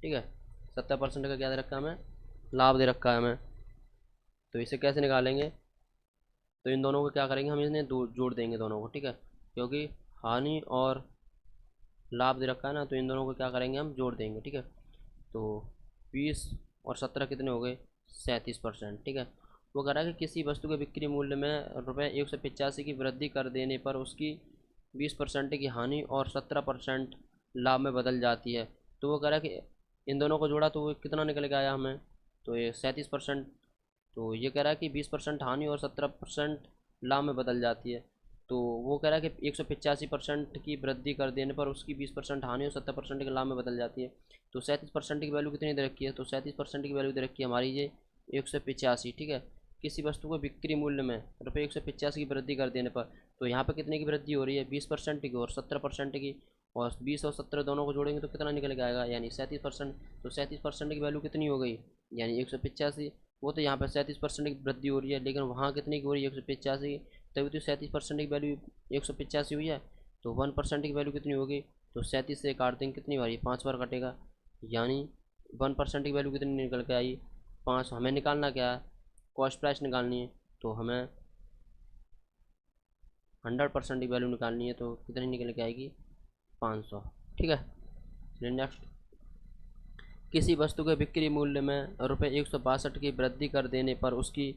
ठीक है, 70% का क्या दे रखा है हमें, लाभ दे रखा है हमें। तो इसे कैसे निकालेंगे, तो इन दोनों को क्या करेंगे, हम इन्हें जोड़ देंगे दोनों को। ठीक है, क्योंकि हानि और लाभ दे रखा है ना, तो इन दोनों को क्या करेंगे, हम जोड़ देंगे। ठीक है, तो 20 और 17 कितने हो गए, 37%। ठीक है, वो कह रहा है कि किसी वस्तु के बिक्री मूल्य में ₹185 की वृद्धि कर देने पर उसकी 20% की हानि और 17% लाभ में बदल जाती है। तो वो कह रहा है कि इन दोनों को जोड़ा तो वो कितना निकल के आया हमें, तो ये 37%। तो ये कह रहा है कि 20% हानि और 17% लाभ में बदल जाती है। तो वो कह रहा है कि 185% की वृद्धि कर देने पर उसकी 20% हानि और 70% के लाभ में बदल जाती है। तो 37% की वैल्यू कितनी दे रखी है, तो 37% की वैल्यू दे रखी है हमारी ये 185। ठीक है, किसी वस्तु को बिक्री मूल्य में ₹185 की वृद्धि कर देने पर, तो यहाँ पर कितने की वृद्धि हो रही है, 20% की और 17% की, और 20 और 17 दोनों को जोड़ेंगे तो कितना निकल के आएगा, यानी 37%। तो 37% की वैल्यू कितनी हो गई, यानी 185। वो तो यहाँ पर 37% की वृद्धि हो रही है, लेकिन वहाँ कितनी की हो रही है, 185, तभी तो 37% की वैल्यू 185 हुई है। तो 1% की वैल्यू कितनी होगी, तो 37 से काट देंगे, कितनी बारी, 5 बार कटेगा, यानी 1% की वैल्यू कितनी निकल के आई, 5। हमें निकालना क्या है, कॉस्ट प्राइस निकालनी है। तो हमें 100% की वैल्यू निकालनी है, तो कितनी निकल के आएगी, 500। ठीक है, चलिए नेक्स्ट, किसी वस्तु के बिक्री मूल्य में ₹162 की वृद्धि कर देने पर उसकी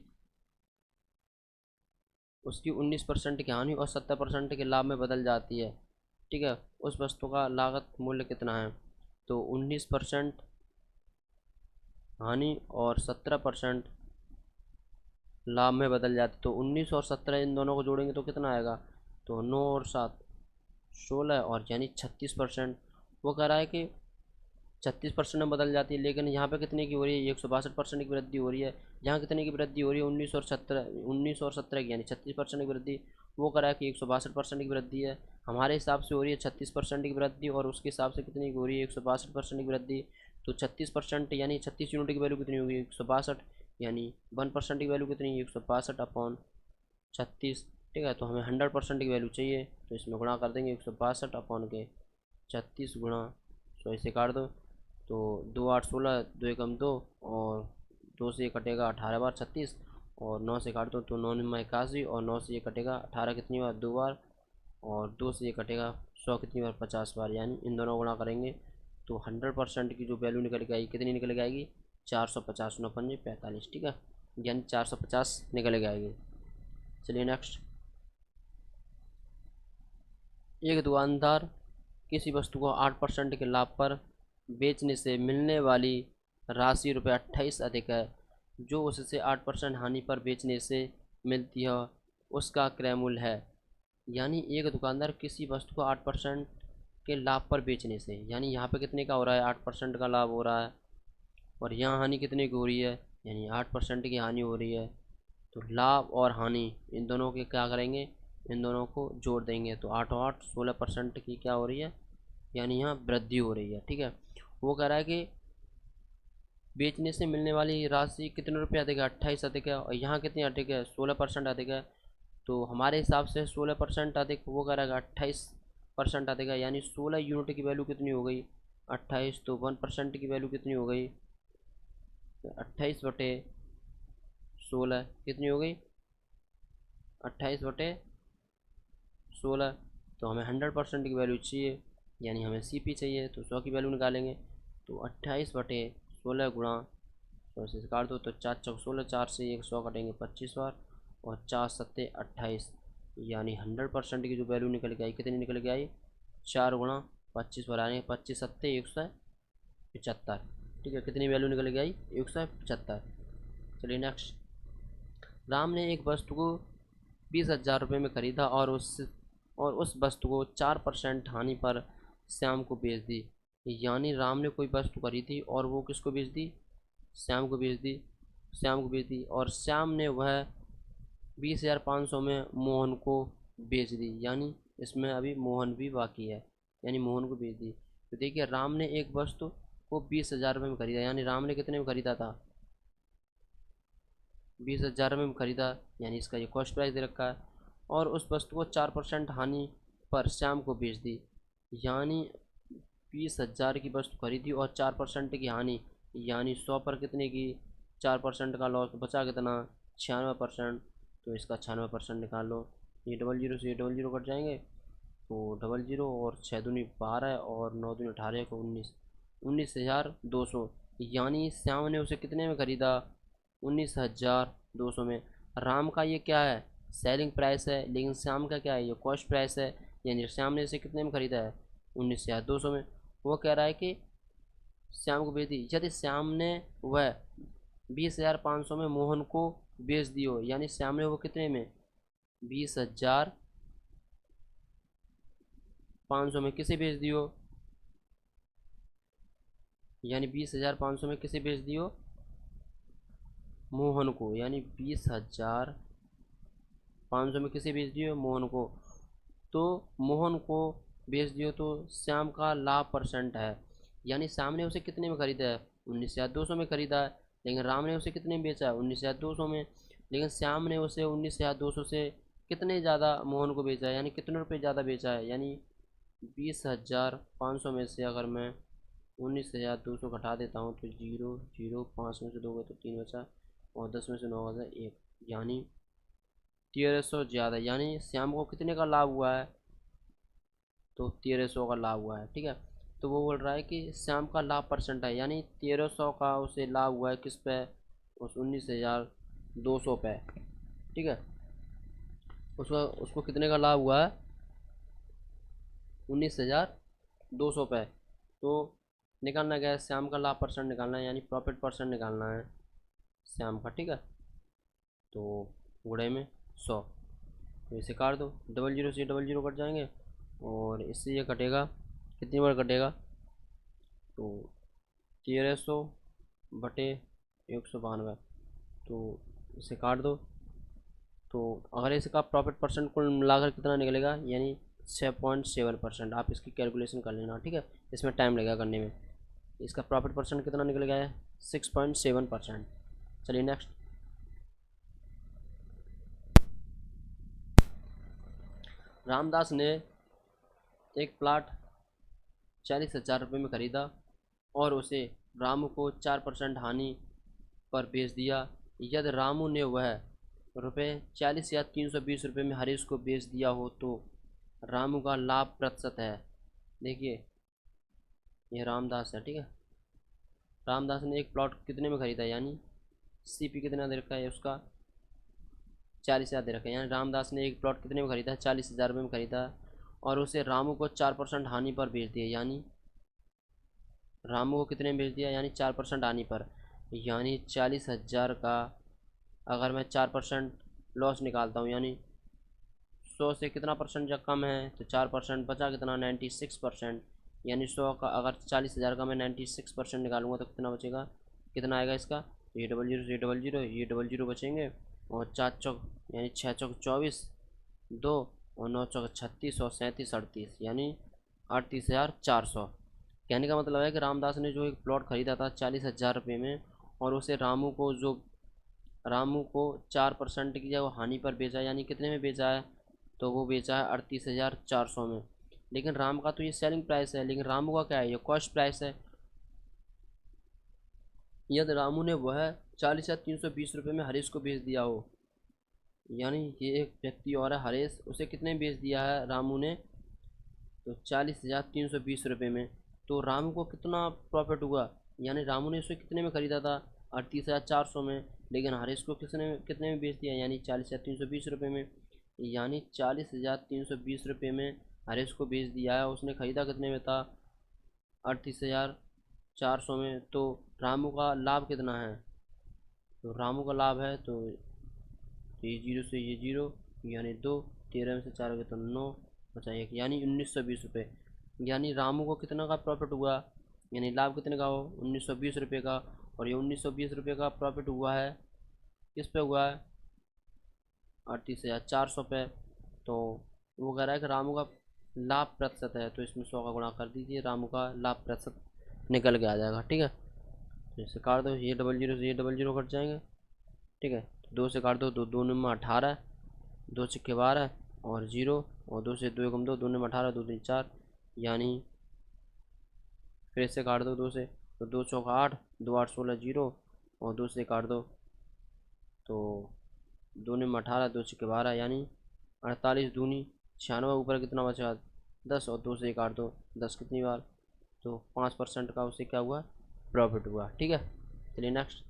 उसकी 19% की हानि और 70% के लाभ में बदल जाती है। ठीक है, उस वस्तु का लागत मूल्य कितना है, तो 19% हानि और 17% लाभ में बदल जाती। तो 19 और 17 इन दोनों को जोड़ेंगे तो कितना आएगा, तो 9 और 7 16, और यानी 36%। वो कह रहा है कि 36% में बदल जाती है, लेकिन यहाँ पे कितने की हो रही है, 162% की वृद्धि हो रही है। यहाँ कितने की वृद्धि हो रही है, 19 और 17 की, यानी 36% की वृद्धि। वो करा है कि 162% की वृद्धि है, हमारे हिसाब से हो रही है 36% की वृद्धि, और उसके हिसाब से कितनी की हो रही है, 162% की वृद्धि। तो 36% यानी 36 यूनिट की वैल्यू कितनी होगी, 162, यानी 1% की वैल्यू कितनी है, 162/36। ठीक है, तो हमें 100% की वैल्यू चाहिए, तो इसमें गुणा कर देंगे, 162/36 गुणा 100, इसे काट दो। तो 2 8 16, 2 एकम 2, और 2 से ये कटेगा 18 बार 36, और 9 से काट दो तो 9 9 81, और 9 से ये कटेगा 18 कितनी बार, 2 बार, और 2 से ये कटेगा 100 कितनी बार, 50 बार, यानी इन दोनों गुणा करेंगे तो 100% की जो वैल्यू निकल के आएगी, कितनी निकल के आएगी, 450, 9 पंजे 45। ठीक है, यानी 450 निकल के आएगी। चलिए नेक्स्ट, एक दुकानदार किसी वस्तु को 8% के लाभ पर बेचने से मिलने वाली राशि ₹28 अधिक है, जो उससे 8% हानि पर बेचने से मिलती है, उसका क्रय मूल्य है। यानी एक दुकानदार किसी वस्तु को 8% के लाभ पर बेचने से, यानी यहाँ पे कितने का हो रहा है, 8% का लाभ हो रहा है, और यहाँ हानि कितने की हो रही है, यानी 8% की हानि हो रही है। तो लाभ और हानि इन दोनों के क्या करेंगे, इन दोनों को जोड़ देंगे, तो 8 और 8 16% की क्या हो रही है, यानी यहाँ वृद्धि हो रही है। ठीक है, वो कह रहा है कि बेचने से मिलने वाली राशि कितने रुपये अधिक है, 28 अधिक है, और यहाँ कितनी अधिक है, 16% अधिक है। तो हमारे हिसाब से 16% अधिक वो करेगा 28% अधिक है, यानी 16 यूनिट की वैल्यू कितनी हो गई, 28। तो 1% की वैल्यू कितनी हो गई, 28/16 कितनी हो गई, 28/16। तो हमें 100% की वैल्यू चाहिए, यानी हमें CP चाहिए, तो 100 की वैल्यू निकालेंगे। तो 28/16 गुणा 100 से काट दो, तो 4 चौक 16, 4 से 100 कटेंगे 25 बार, और 4 सत्ते 28, यानी 100% की जो वैल्यू निकल के आई, कितनी निकल के आई, 4 गुणा 25 बार आएंगे, 25 सत्ते 175। ठीक है, कितनी वैल्यू निकल के आई, 175। चलिए नेक्स्ट। राम ने एक वस्तु को 20,000 रुपये में खरीदा और उस वस्तु को 4% हानि पर श्याम को बेच दी। यानी राम ने कोई वस्तु खरीदी और वो किसको बेच दी, श्याम को बेच दी, श्याम को बेच दी, और श्याम ने वह 20,500 में मोहन को बेच दी। यानी इसमें अभी मोहन भी बाकी है, यानी मोहन को बेच दी। तो देखिए, राम ने एक वस्तु को 20,000 रुपये में खरीदा, यानी राम ने कितने में खरीदा था, 20,000 में खरीदा, यानी इसका ये कॉस्ट प्राइस दे रखा है। और उस वस्तु को 4% हानि पर श्याम को बेच दी। यानी 20,000 की वस्तु खरीदी और 4% की हानि, यानी 100 पर कितने की, 4% का लॉस, बचा कितना, 96%। तो इसका 96% निकाल लो। ये 00 से 00 कट जाएंगे, तो 00 और 6 दूनी 12 और 9 दूनी 18 को 19,200। यानी श्याम ने उसे कितने में खरीदा, 19,200 में। राम का ये क्या है, सेलिंग प्राइस है, लेकिन श्याम का क्या है, ये कॉस्ट प्राइस है। यानी श्याम ने इसे कितने में खरीदा है, 19,200 में। वो कह रहा है कि श्याम को बेच दी। यदि श्याम ने वह 20,500 में मोहन को बेच दी हो, यानी श्याम ने वो कितने में, 20,500 में किसे बेच दी हो, यानी 20,500 में किसे बेच दी हो, मोहन को। यानी 20,500 में किसे बेच दियो, मोहन को। तो मोहन को बेच दियो तो श्याम का लाभ % है। यानी श्याम ने उसे कितने में खरीदा है, 19,200 में खरीदा है, लेकिन राम ने उसे कितने में बेचा है, 19,200 में। लेकिन श्याम ने उसे 19,200 से कितने ज़्यादा मोहन को बेचा है, यानी कितने रुपए ज़्यादा बेचा है। यानी 20,500 में से अगर मैं 19,200 घटा देता हूँ, तो 0 0 5 में से 2 गए तो 3 बचा, और 10 में से 9 बचा 1, यानी 1,300 ज़्यादा। यानी श्याम को कितने का लाभ हुआ है, तो 1,300 का लाभ हुआ है। ठीक है, तो वो बोल रहा है कि श्याम का लाभ % है, यानी 1,300 का उसे लाभ हुआ है किस पे, उस 19,200 पे। ठीक है, उसको उसको कितने का लाभ हुआ है, 19,200 पे। तो निकालना क्या है, श्याम का लाभ % निकालना है, यानी प्रॉफिट % निकालना है श्याम का। ठीक है, तो गुणे में 100, तो इसे काट दो, 00 से 00 कट जाएंगे, और इससे ये कटेगा, कितनी बार कटेगा, तो 1,300/192। तो इसे काट दो, तो अगर इसका प्रॉफिट % कुल मिलाकर कितना निकलेगा, यानी 6.7%। आप इसकी कैलकुलेशन कर लेना। ठीक है, इसमें टाइम लगेगा करने में। इसका प्रॉफिट % कितना निकल गया है, 6.7%। चलिए नेक्स्ट। रामदास ने एक प्लाट 40,000 रुपये में खरीदा और उसे रामू को 4% हानि पर बेच दिया। यदि रामू ने वह ₹40,320 में हरीश को बेच दिया हो, तो रामू का लाभ % है। देखिए, यह रामदास है। ठीक है, रामदास ने एक प्लॉट कितने में खरीदा, यानी CP कितना दे रखा है उसका, 40,000 दे रखा है। यानी रामदास ने एक प्लॉट कितने में खरीदा है, 40,000 रुपये में खरीदा है, और उसे रामू को 4% हानि पर बेच दिया। यानी रामू को कितने में बेच दिया, यानी 4% हानि पर। यानी 40,000 का अगर मैं 4% लॉस निकालता हूँ, यानी 100 से कितना % जब कम है, तो 4%, बचा कितना, 96%। यानी 100 का अगर 40,000 का मैं 96% निकालूंगा तो कितना बचेगा, कितना आएगा इसका, तो ये 00 से 00, ये 00 बचेंगे, और 4 चौक यानी 6 चौक 24, 2 और 9 चौक 36, और 37 38, यानी 38,400। कहने का मतलब है कि रामदास ने जो एक प्लॉट खरीदा था 40,000 रुपये में, और उसे रामू को 4% की जब हानि पर बेचा, यानी कितने में बेचा है, तो वो बेचा है 38,400 में। लेकिन राम का तो ये सेलिंग प्राइस है, लेकिन रामू का क्या है, ये कॉस्ट प्राइस है। यदि रामू ने वह 40,320 रुपये में हरीश को बेच दिया हो, यानी ये एक व्यक्ति और है हरीश, उसे कितने में बेच दिया है रामू ने, तो 40,320 रुपये में। तो रामू को कितना प्रॉफिट हुआ, यानी रामू ने उसे कितने में ख़रीदा था, 38,400 में, लेकिन हरीश को कितने में बेच दिया, यानी 40,320 रुपये में। यानी 40,320 रुपये में हरीश को बेच दिया है, उसने ख़रीदा कितने में था, 38,400 में। तो रामू का लाभ कितना है, तो रामू का लाभ है, तो ये जीरो से ये जीरो, यानी 2, 13 में से 4 हो गया तो 9, बचा 1, यानी 1920 रुपये। यानी रामू को कितना का प्रॉफिट हुआ, यानी लाभ कितने का हो, 1920 रुपये का। और ये 1920 रुपये का प्रॉफिट हुआ है, किस पे हुआ है, 38,400 पे। तो वो कह रहा है कि रामू का लाभ प्रतिशत है, तो इसमें 100 का गुणा कर दीजिए, रामू का लाभ प्रतिशत निकल के आ जाएगा। ठीक है, तो इसे काट दो, ये डबल जीरो से ये डबल जीरो कट जाएंगे। ठीक है, 2 से काट दो, दो 2 में 18, 2 सिक्के 12 और जीरो, और 2 से 2 एकम 2, 2 में 18, 2 3 4, यानी फिर से काट दो 2 से, तो 2 चौका 8, 2 8 16 जीरो, और 2 से काट दो तो 2 में 18, 2 सिक्के 12, यानी 48 दूनी 96, ऊपर कितना बचा 10, और 2 से काट दो 10 कितनी बार, तो 5% का उसे क्या हुआ, प्रॉफिट हुआ। ठीक है, चलिए नेक्स्ट।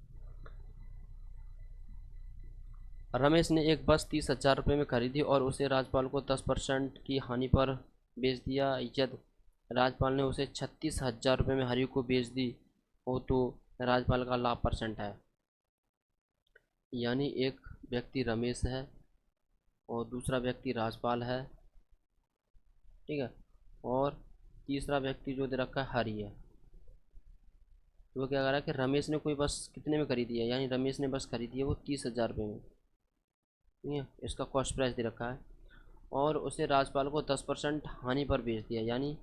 रमेश ने एक बस 30,000 रुपये में खरीदी और उसे राजपाल को 10% की हानि पर बेच दिया। यदि राजपाल ने उसे 36,000 रुपये में हरि को बेच दी हो, तो राजपाल का लाभ परसेंट है। यानी एक व्यक्ति रमेश है और दूसरा व्यक्ति राजपाल है, ठीक है, और तीसरा व्यक्ति जो दे रखा है हरि है। तो वो क्या कह रहा है कि रमेश ने कोई बस कितने में खरीदी है, यानी रमेश ने बस खरीदी है वो 30,000 रुपये में, ठीक है, इसका कॉस्ट प्राइस दे रखा है, और उसे राजपाल को 10% हानि पर बेच दिया। यानी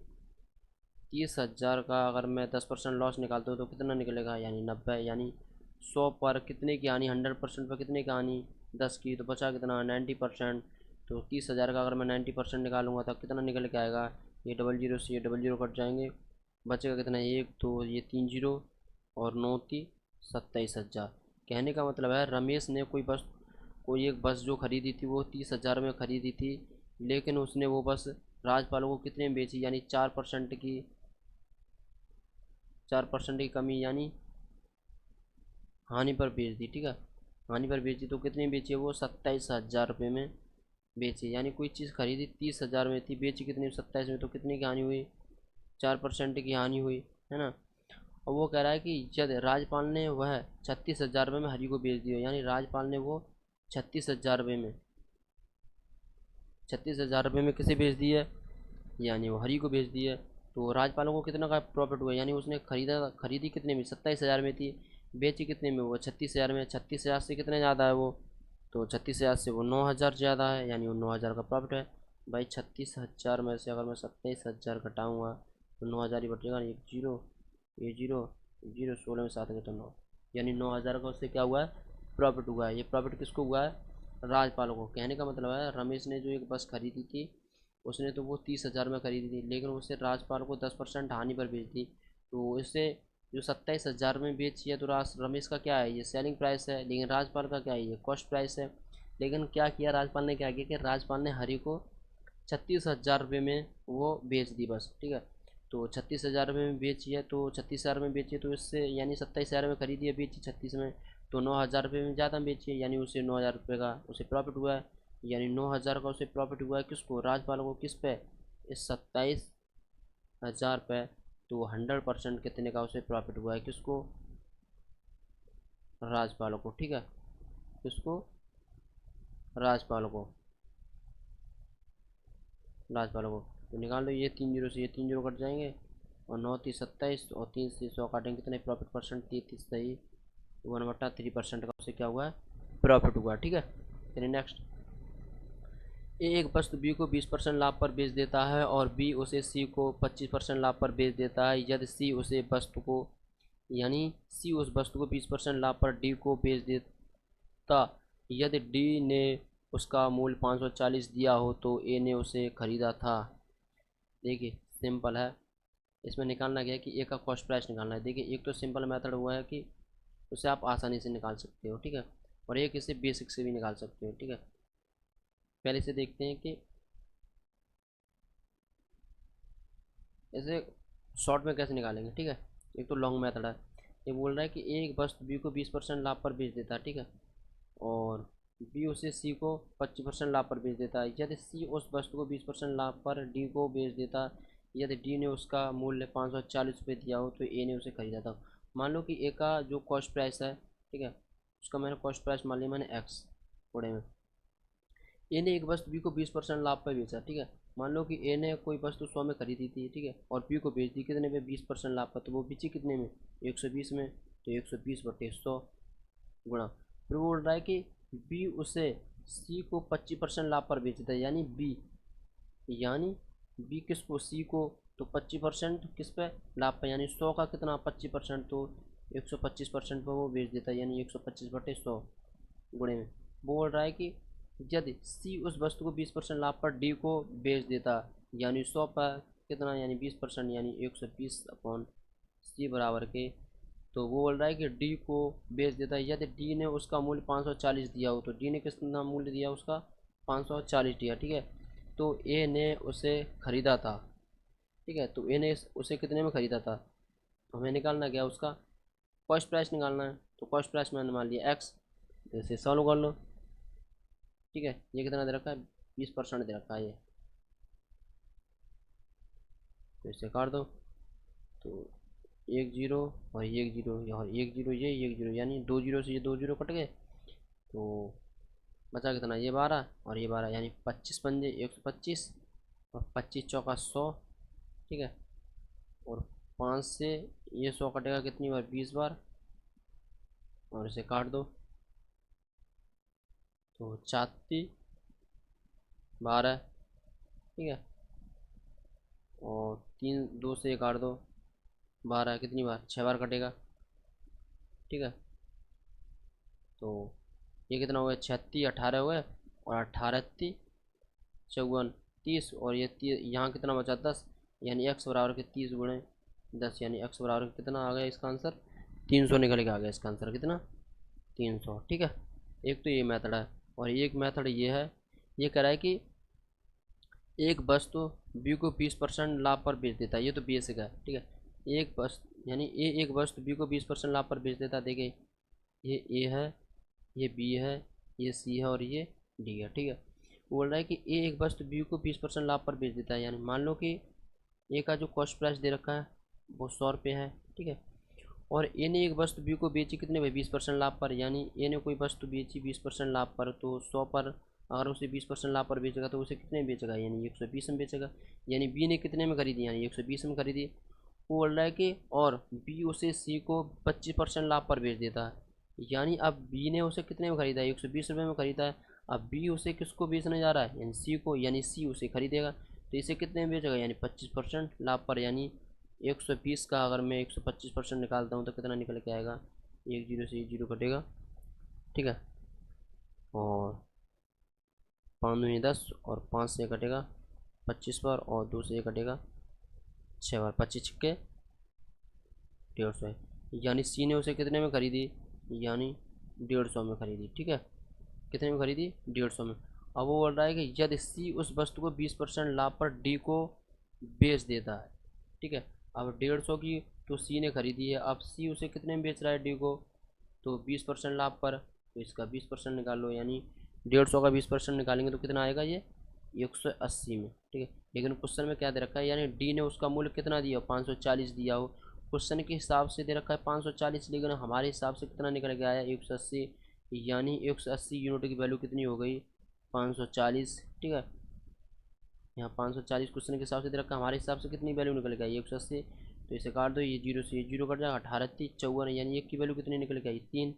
30,000 का अगर मैं 10% लॉस निकालता हूँ तो कितना निकलेगा, यानी 90, यानी 100 पर कितने की हानि, 100% पर कितने की हानि, 10 की, तो बचा कितना 90%। तो 30,000 का अगर मैं 90% निकालूंगा तब कितना निकल के आएगा, ये डबल जीरो से ये डबल जीरो कट जाएंगे, बचेगा कितना, एक, तो ये 3 जीरो और 9 ती 27,000। कहने का मतलब है रमेश ने कोई एक बस जो खरीदी थी वो 30,000 में खरीदी थी, लेकिन उसने वो बस राजपाल को कितने में बेची, यानी 4% की कमी, यानी हानि पर बेच दी। ठीक है, हानि पर बेची तो कितने में बेची, वो 27,000 रुपये में बेची। यानी कोई चीज़ खरीदी 30,000 में थी, बेची कितनी, 27 में, तो कितने की हानि हुई, 4% की हानि हुई, है ना। और वो कह रहा है कि जब राजपाल ने वह 36,000 रुपये में हरि को बेच दिया, यानी राजपाल ने वो 36,000 रुपये में 36,000 रुपये में किसे बेच दी है, यानी वो हरी को बेच दी है। तो राजपालों को कितना का प्रॉफिट हुआ, यानी उसने खरीदी कितने में, 27,000 में थी, बेची कितने में, वो 36,000 में। 36,000 से कितने ज़्यादा है वो, तो 36,000 से वो 9,000 ज़्यादा है, यानी वो 9,000 का प्रॉफिट है। भाई 36,000 में से अगर मैं 27,000 घटाऊँगा तो 9,000 ही बचेगा, एक जीरो, ये जीरो, जीरो 16 में 7 तो 9, यानी 9,000 का उससे क्या हुआ है, प्रॉफिट हुआ है। ये प्रॉफिट किसको हुआ है, राजपाल को। कहने का मतलब है रमेश ने जो एक बस खरीदी थी उसने तो वो 30,000 में खरीदी थी, लेकिन उससे राजपाल को 10% हानि पर बेच दी। तो इससे जो 27,000 में बेची है, तो रमेश का क्या है, ये सेलिंग प्राइस है, लेकिन राजपाल का क्या है, ये कॉस्ट प्राइस है। लेकिन क्या किया राजपाल ने, क्या किया कि राजपाल ने हरि को 36,000 रुपये में वो बेच दी बस। ठीक है, तो 36,000 रुपये में बेची है, तो 36,000 में बेची है, तो इससे यानी 27,000 में खरीदी है, बेची 36 में, तो 9,000 रुपये में ज़्यादा बेची है, यानी उसे 9,000 रुपये का उसे प्रॉफिट हुआ है। यानी 9,000 का उसे प्रॉफिट हुआ है, किसको, राजपाल को, किस पे, इस 27,000 पे। तो 100% कितने का उसे प्रॉफिट हुआ है, किसको, राजपाल को। ठीक है, किसको, राजपाल को, राजपाल को। तो निकाल लो, ये 3 जीरो से ये 3 जीरो कट जाएंगे, और 9 30 27, और 3 से 100 काटेंगे कितने, प्रॉफिट परसेंट 33 सही, 1/3% का उसे क्या हुआ है, प्रॉफिट हुआ। ठीक है, चलिए नेक्स्ट। एक वस्तु बी को 20% लाभ पर बेच देता है और बी उसे सी को 25% लाभ पर बेच देता है, यदि सी उसे वस्तु को यानी सी उस वस्तु को 20% लाभ पर डी को बेच देता, यदि डी ने उसका मूल्य 540 दिया हो तो ए ने उसे खरीदा था। देखिए सिंपल है, इसमें निकालना क्या है कि ए का कॉस्ट प्राइस निकालना है। देखिए एक तो सिंपल मेथड हुआ है कि उसे आप आसानी से निकाल सकते हो, ठीक है, और एक इसे बेसिक से भी निकाल सकते हो, ठीक है। पहले से देखते हैं कि इसे शॉर्ट में कैसे निकालेंगे, ठीक है। एक तो लॉन्ग मेथड है, ये बोल रहा है कि एक वस्तु बी को 20% लाभ पर बेच देता है, ठीक है, और बी उसे सी को 25% लाभ पर बेच देता है, यदि सी उस वस्तु को 20% लाभ पर डी को बेच देता, यदि डी ने उसका मूल्य 540 रुपये दिया हो तो ए ने उसे खरीदा था। मान लो कि ए का जो कॉस्ट प्राइस है, ठीक है, उसका मैंने कॉस्ट प्राइस मान लिया मैंने एक्स थोड़े में। ए ने एक वस्तु बी को 20% लाभ पर बेचा, ठीक है। मान लो कि ए ने कोई वस्तु 100 में खरीदी थी, ठीक है, और बी को बेच दी कितने में, 20% लाभ पर, तो वो बेची कितने में, 120 में, तो 120/100 गुणा। फिर वो बोल रहा है कि बी उसे सी को 25% लाभ पर बेचता है, यानी बी किसको, सी को, तो 25% किस पे, लाभ पे, यानी 100 का कितना 25%, तो 125% पर वो बेच देता है, यानी 125/100 गुणे में। बोल रहा है कि यदि सी उस वस्तु को 20% लाभ पर डी को बेच देता, यानी 100 पर कितना, यानी 20%, यानी 120/सी बराबर के, तो वो बोल रहा है कि डी को बेच देता है, यदि डी ने उसका मूल्य 540 दिया हो, तो डी ने कितना मूल्य दिया उसका, 540 दिया, ठीक है, तो ए ने उसे खरीदा था, ठीक है, तो ए ने उसे कितने में खरीदा था, तो हमें निकालना क्या उसका कॉस्ट प्राइस निकालना है, तो कॉस्ट प्राइस मैंने मान लिया एक्स, तो इसे सॉल्व कर लो, ठीक है। ये कितना दे रखा है, 20% दे रखा है ये, तो इसे काट दो, तो 1 0 और 1 0, और 1 0 ये 1 0, यानी 2 0 से ये 2 0 कट गए, तो बचा कितना, ये 12 और ये 12, यानी 25 पंजे 125, और 25 चौका 100, ठीक है, और 5 से ये 100 कटेगा कितनी बार, 20 बार, और इसे काट दो, तो 4×3 12, ठीक है, और 3 2 से काट दो, 12 कितनी बार, 6 बार कटेगा, ठीक है, तो ये कितना हुआ, 36 18 हुए, और 18×3 = 54 30, और ये यहाँ कितना बचा 10, यानी x बराबर के 30×10, यानी x बराबर कितना आ गया इसका आंसर, 300 निकल के आ गया इसका आंसर कितना, 300, ठीक है। एक तो ये मेथड है, और एक मेथड ये है, ये कह रहा है कि एक वस्तु बी को 20% लाभ पर बेच देता है, ये तो बेसिक है, ठीक है। एक वस्तु यानी एक वस्तु बी को 20% लाभ पर बेच देता है, देखिए ये ए है, ये बी है, ये सी है, और ये डी है, ठीक है। बोल रहा है कि ए एक वस्तु बी को 20% लाभ पर बेच देता है, यानी मान लो कि ए का जो कॉस्ट प्राइस दे रखा है वो 100 रुपये है, ठीक है, और ए ने एक वस्तु बी को बेची कितने में, 20% लाभ पर, यानी ए ने कोई वस्तु बेची 20% लाभ पर, तो 100 पर अगर उसे 20% लाभ पर बेचेगा तो उसे कितने में बेचेगा, यानी 120 में बेचेगा, यानी बी ने कितने में खरीदी, यानी 120 में खरीदी। वो बोल रहा है कि और बी उसे सी को 25% लाभ पर बेच देता है, यानी अब बी ने उसे कितने में खरीदा है, 120 रुपये में खरीदा है, अब बी उसे किसको बेचने जा रहा है, यानी सी को, यानी सी उसे खरीदेगा, तो इसे कितने में बेचेगा, यानी 25% लाभ पर, यानी 120 का अगर मैं 125% निकालता हूँ तो कितना निकल के आएगा, 1 0 से 1 0 कटेगा, ठीक है, और 5 दूनी 10, और 5 से कटेगा 25 बार, और 2 से कटेगा 6 बार, 25 छक्के 150, यानी सी ने उसे कितने में खरीदी, यानी 150 में खरीदी, ठीक है, कितने में खरीदी, 150 में। अब वो बोल रहा है कि यदि सी उस वस्तु को 20% लाभ पर डी को बेच देता है, ठीक है, अब 150 की तो सी ने खरीदी है, अब सी उसे कितने में बेच रहा है डी को, तो 20% लाभ पर, तो इसका 20% निकाल लो, यानी 150 का 20% निकालेंगे तो कितना आएगा ये 180 में, ठीक है। लेकिन क्वेश्चन में क्या दे रखा है, यानी डी ने उसका मूल्य कितना दिया हो, 540 दिया हो, क्वेश्चन के हिसाब से दे रखा है 540, लेकिन हमारे हिसाब से कितना निकल के आया 180, यानी 180 यूनिट की वैल्यू कितनी हो गई, 540, ठीक है। यहाँ 540 क्वेश्चन के हिसाब से दे रखा है, हमारे हिसाब से कितनी वैल्यू निकल के आई 180, तो इसे काट दो, ये 0 से ये 0 कट जाएगा, 18×3 = 54, यानी एक की वैल्यू कितनी निकल के आई 3,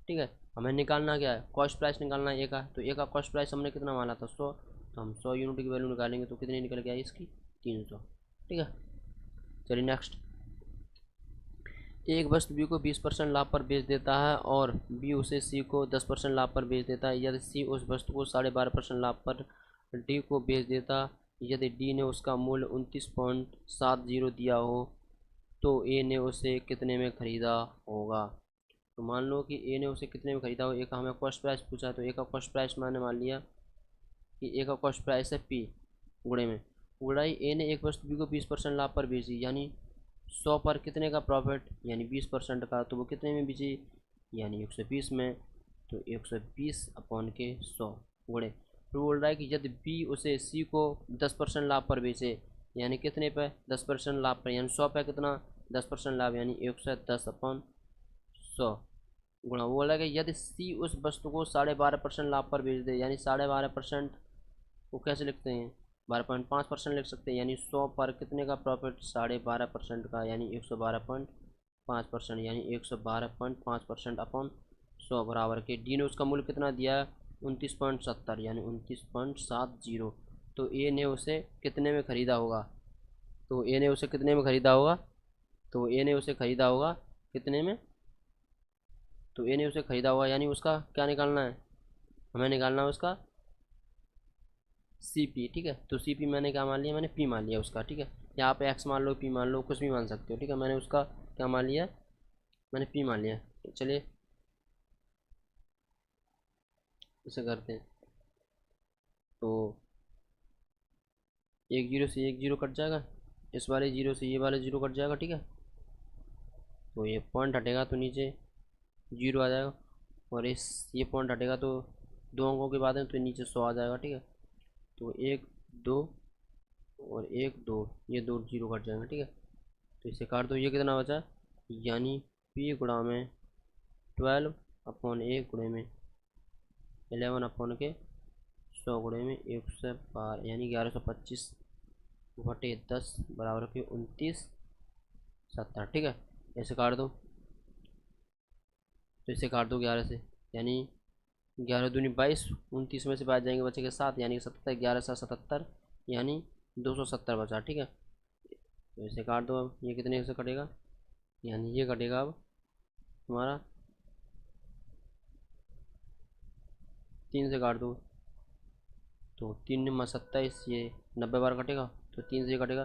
ठीक है। हमें निकालना क्या है, कॉस्ट प्राइस निकालना है ए का, तो ए का कॉस्ट प्राइस हमने कितना माना था 100, तो हम 100 यूनिट की वैल्यू निकालेंगे तो कितनी निकल के आई इसकी 300। ठीक है, चलिए नेक्स्ट। एक वस्तु बी को 20% लाभ पर बेच देता है और बी उसे सी को 10% लाभ पर बेच देता है। यदि सी उस वस्तु को 12.5% लाभ पर डी को बेच देता, यदि डी ने उसका मूल्य 29.70 दिया हो तो ए ने उसे कितने में ख़रीदा होगा। तो मान लो कि ए ने उसे कितने में ख़रीदा हो। ए का हमें कॉस्ट प्राइस पूछा है, तो ए का कॉस्ट प्राइस मैंने मान लिया कि ए का कॉस्ट प्राइस है पी गुणे में गुड़ाई ए ने एक वस्तु बी को 20% लाभ पर बेची, यानी 100 पर कितने का प्रॉफिट, यानी 20% का, तो वो कितने में बेची, यानी 120 में। तो 120 अपॉन के 100 गुणे, फिर बोल रहा है कि यदि बी उसे सी को 10% लाभ पर बेचे, यानी कितने पे 10% लाभ पर, यानी 100 पे कितना 10% लाभ, यानी 110 अपॉन 100 गुणा, वो बोला है कि यदि सी उस वस्तु को 12.5% लाभ पर बेच दे, यानी 12.5% वो कैसे लिखते हैं 12.5% लिख सकते हैं, यानी 100 पर कितने का प्रॉफिट 12.5% का, यानी 112.5%, यानी 112.5% अपॉन 100 बराबर के डी ने उसका मूल्य कितना दिया है 29.70, यानी 29.70। तो ए ने उसे कितने में ख़रीदा होगा, तो ए ने उसे कितने में ख़रीदा होगा, तो ए ने उसे ख़रीदा होगा कितने में, तो ए ने उसे ख़रीदा होगा, यानी उसका क्या निकालना है, हमें निकालना है उसका सी पी। ठीक है, तो सी पी मैंने क्या मान लिया, मैंने पी मान लिया उसका। ठीक है, यहाँ पे एक्स मान लो, पी मान लो, कुछ भी मान सकते हो। ठीक है, मैंने उसका क्या मान लिया, मैंने पी मान लिया। चलिए इसे करते हैं, तो एक जीरो से एक जीरो कट जाएगा, इस वाले जीरो से ये वाले जीरो कट जाएगा। ठीक है, तो ये पॉइंट हटेगा तो नीचे जीरो आ जाएगा, और इस ये पॉइंट हटेगा तो 2 अंकों के बाद है तो नीचे 100 आ जाएगा। ठीक है, तो 1 2 और 1 2, ये 2 जीरो कट जाएंगे। ठीक है, तो इसे काट दो, ये कितना बचा, यानी पी गुणा में 12 अपॉन 1 गुणे में 11 अपॉन के 100 गुणे में 112, यानी 1125 बटे 10 बराबर के 29.70। ठीक है, ऐसे काट दो, तो इसे काट दो 11 से, यानी 11 दूनी 22, 29 में से 22 जाएंगे बचेंगे 7, यानी 77, 11 यानी 270 बचा। ठीक है, तो इसे काट दो, अब ये कितने से कटेगा, यानी ये कटेगा अब तुम्हारा 3 से काट दो, तो 3 में 27, ये 90 बार कटेगा, तो 3 से कटेगा,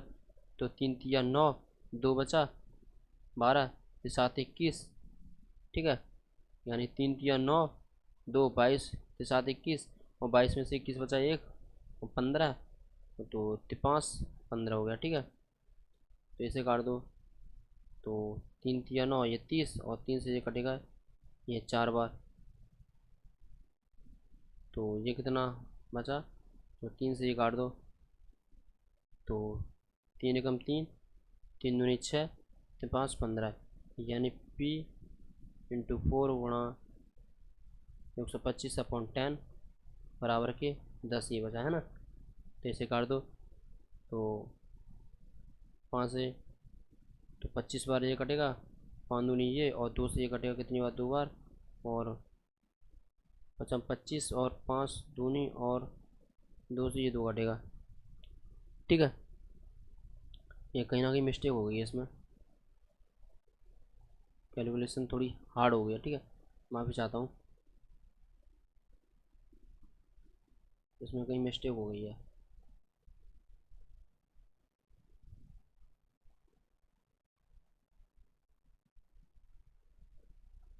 तो 3 तिया 9, 2 बचा 12, 7 21। ठीक है, यानी 3 तिया 9, 2 22, 7 21, और 22 में से 21 बचा 1 और 15, तो 5 15 हो गया। ठीक है, तो इसे काट दो, तो 3 तिया 9, ये 30, और 3 से ये कटेगा ये 4 बार, तो ये कितना बचा, तो 3 से ये काट दो, तो 3 एकम 3, 3 दूनी 6, 5 15, यानी P इंटू 4 गुणा 125 अपॉन 10 बराबर के 10, ये बचा है ना। तो इसे काट दो, तो 5 से तो 25 बार ये कटेगा, 5 दूनी ये, और 2 से ये कटेगा कितनी बार, 2 बार, और 25 और 5 दूनी, और 2 से ये 2 कटेगा। ठीक है, ये कहीं ना कहीं मिस्टेक हो गई है इसमें, कैलकुलेशन थोड़ी हार्ड हो गई है। ठीक है, माफ़ी चाहता हूँ, इसमें कहीं मिस्टेक हो गई है।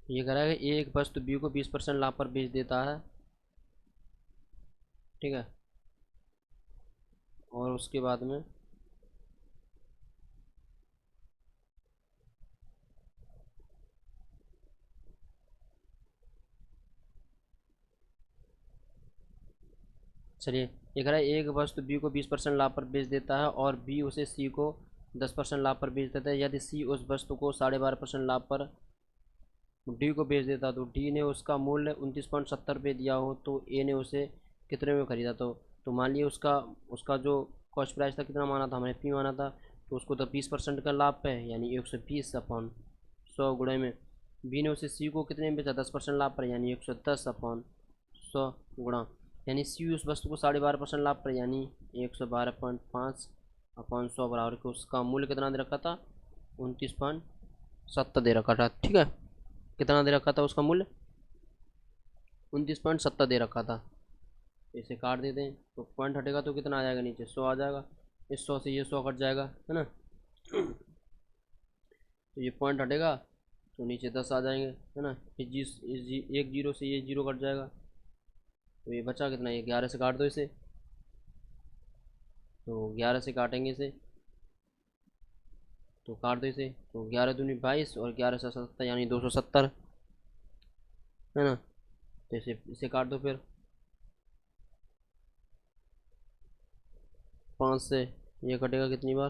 ये कह रहा है कि एक वस्तु बी को 20% लाभ पर बेच देता है। ठीक है, और उसके बाद में चलिए, ये कह रहा है एक वस्तु बी को 20% लाभ पर बेच देता है और बी उसे सी को 10% लाभ पर बेच देता है। यदि सी उस वस्तु को 12.5% लाभ पर डी को बेच देता, तो डी ने उसका मूल्य 29.70 दिया हो तो ए ने उसे कितने में ख़रीदा। तो मान लिया उसका उसका जो कॉस्ट प्राइस था कितना माना था, हमने पी माना था, तो उसको तो 20% का लाभ पे, यानी 120 अपॉन 100 गुणे में बी ने उसे सी को कितने में बेचा 10% लाभ पर, यानी 110 अपॉन 100 गुणा, यानी सी उस वस्तु को 12.5% लाभ पर, यानी 112.5 अपॉन 100 बराबर के उसका मूल्य कितना दे रखा था, 29.70 दे रखा था। ठीक है, कितना दे रखा था उसका मूल्य, 29.70 दे रखा था। इसे काट देते हैं तो पॉइंट हटेगा तो कितना आ जाएगा, नीचे 100 आ जाएगा। इस 100 से ये 100 कट जाएगा, है ना। तो ये पॉइंट हटेगा तो नीचे 10 आ जाएंगे, है ना। एक जीरो से ये जीरो कट जाएगा तो ये बचा कितना, ये 11 से काट दो इसे, तो 11 से काटेंगे इसे, तो काट दो इसे, तो 11 दूनी 22 और 11 से 70 यानी 270, है ना। तो इसे इसे काट दो फिर, 5 से ये कटेगा कितनी बार,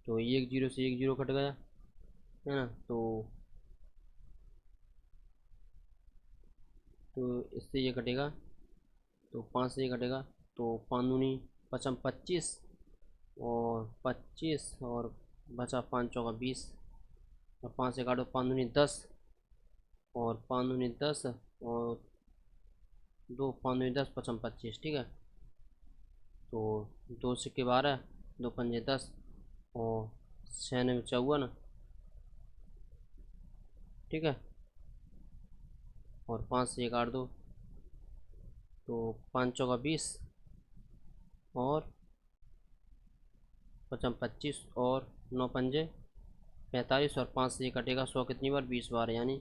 तो एक जीरो से एक जीरो कट गया, है ना। तो इससे ये कटेगा, तो 5 से ये कटेगा, तो 5 दूनी 25 और 25 और बचा 5 चौका 20 और 5 से काटो, 5 दूनी 10 और 5 दूनी 10 और 2 5 दूनी 10 5 25। ठीक है, तो 2 सिक्के 12, 2 पंजे 10 और 96 54। ठीक है, और 5 से ये काट दो, तो 5 चौका 20 और 5 25 और 9 पंजे 45 और 5 से ये कटेगा 100 कितनी बार, 20 बार, यानी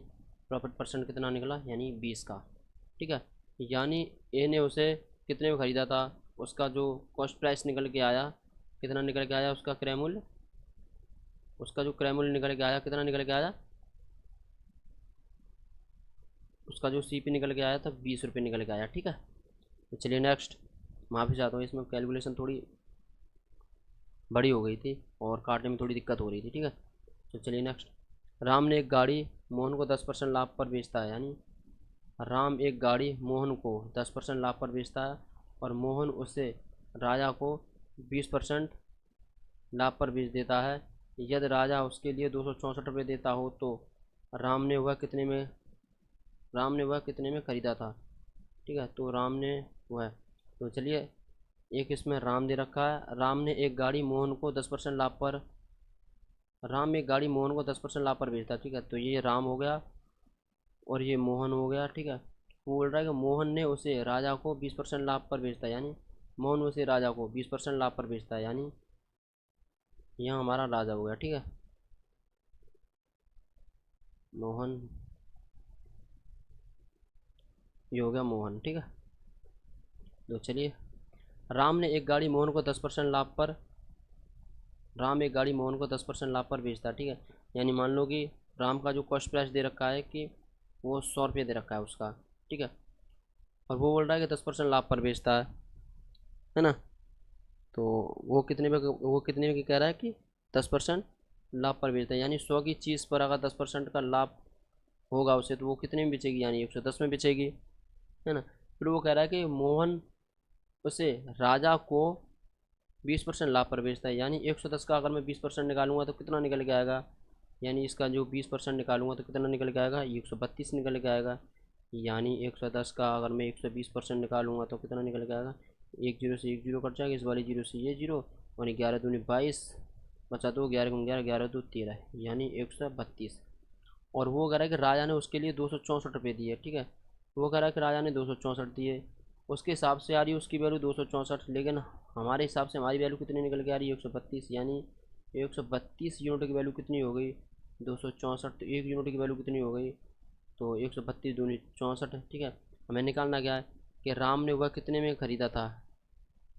प्रॉफिट परसेंट कितना निकला, यानी 20 का। ठीक है, यानी ए ने उसे कितने में ख़रीदा था, उसका जो कॉस्ट प्राइस निकल के आया, कितना निकल के आया उसका क्रय मूल्य, उसका जो क्रय मूल्य निकल के आया कितना निकल के आया, उसका जो सीपी निकल के आया था 20 रुपये निकल के आया। ठीक है, तो चलिए नेक्स्ट, माफ़ी चाहता हूँ इसमें कैलकुलेशन थोड़ी बड़ी हो गई थी और काटने में थोड़ी दिक्कत हो रही थी। ठीक है, तो चलिए नेक्स्ट, राम ने एक गाड़ी मोहन को 10% लाभ पर बेचता है, यानी राम एक गाड़ी मोहन को 10% लाभ पर बेचता है और मोहन उसे राजा को 20% लाभ पर बेच देता है। यदि राजा उसके लिए 264 रुपये देता हो तो राम ने वह कितने में ख़रीदा था। ठीक है, तो राम ने वह, तो चलिए एक इसमें राम दे रखा है, राम ने एक गाड़ी मोहन को 10% लाभ पर, राम एक गाड़ी मोहन को 10% लाभ पर बेचता है। ठीक है, तो ये राम हो गया और ये मोहन हो गया। ठीक है, वो बोल रहा है कि मोहन ने उसे राजा को 20% लाभ पर बेचता है, यानी मोहन उसे राजा को 20% लाभ पर बेचता है, यानी यहाँ हमारा राजा हो गया। ठीक है, मोहन, ये हो गया मोहन। ठीक है, तो चलिए, राम ने एक गाड़ी मोहन को 10% लाभ पर, राम एक गाड़ी मोहन को 10% लाभ पर बेचता है। ठीक है, यानी मान लो कि राम का जो कॉस्ट प्राइस दे रखा है कि वो 100 रुपये दे रखा है उसका। ठीक है, और वो बोल रहा है कि 10% लाभ पर बेचता है ना। तो वो कितने में कह रहा है कि 10% लाभ पर बेचता है, यानी 100 की चीज़ पर अगर 10% का लाभ होगा उसे, तो वो कितने में बेचेगी, यानी 110 में बेचेगी, है ना। फिर वो कह रहा है कि मोहन उसे राजा को 20% लाभ पर बेचता है, यानी 110 का अगर मैं 20% निकालूंगा तो कितना निकल के आएगा, यानी इसका जो 20% निकालूंगा तो कितना निकल के आएगा, 132 निकल के आएगा। यानी 110 का अगर मैं 120% निकालूंगा तो कितना निकल के आएगा, एक जीरो से एक जीरो कट जाएगा, इस वाले जीरो से ये जीरो, और 11 दूनी 22, बचा दो 11 गुण 11, 11 दो 13, यानी 132। और वो कह रहा है कि राजा ने उसके लिए 264 रुपये दिए। ठीक है, वो कह रहा है कि राजा ने 264 दिए, उसके हिसाब से आ रही है उसकी वैल्यू 264, लेकिन हमारे हिसाब से हमारी वैल्यू कितनी निकल के आ रही है, 132, यानी 132 यूनिट की वैल्यू कितनी हो गई, 264, तो एक यूनिट की वैल्यू कितनी हो गई, तो 132 दूनी 64। ठीक है, हमें निकालना क्या है कि राम ने वह कितने में ख़रीदा था।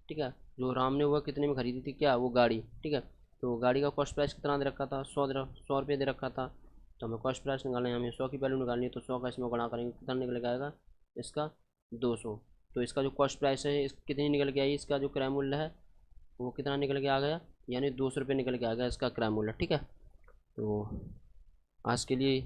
ठीक है, जो राम ने वह कितने में ख़रीदी थी, क्या वो गाड़ी। ठीक है, तो गाड़ी का कॉस्ट प्राइस कितना दे रखा था, 100 रुपये दे रखा था। तो हमें कॉस्ट प्राइस निकालना है, हमें 100 की वैल्यू निकालनी है, तो 100 का इसमें गुणा करेंगे कितना निकल के आएगा, इसका 200। तो इसका जो कॉस्ट प्राइस है इस कितनी निकल के आई, इसका जो क्रय मूल्य है वो कितना निकल के आ गया, यानी 200 रुपये निकल के आ गया इसका क्रय मूल्य। ठीक है, तो आज के लिए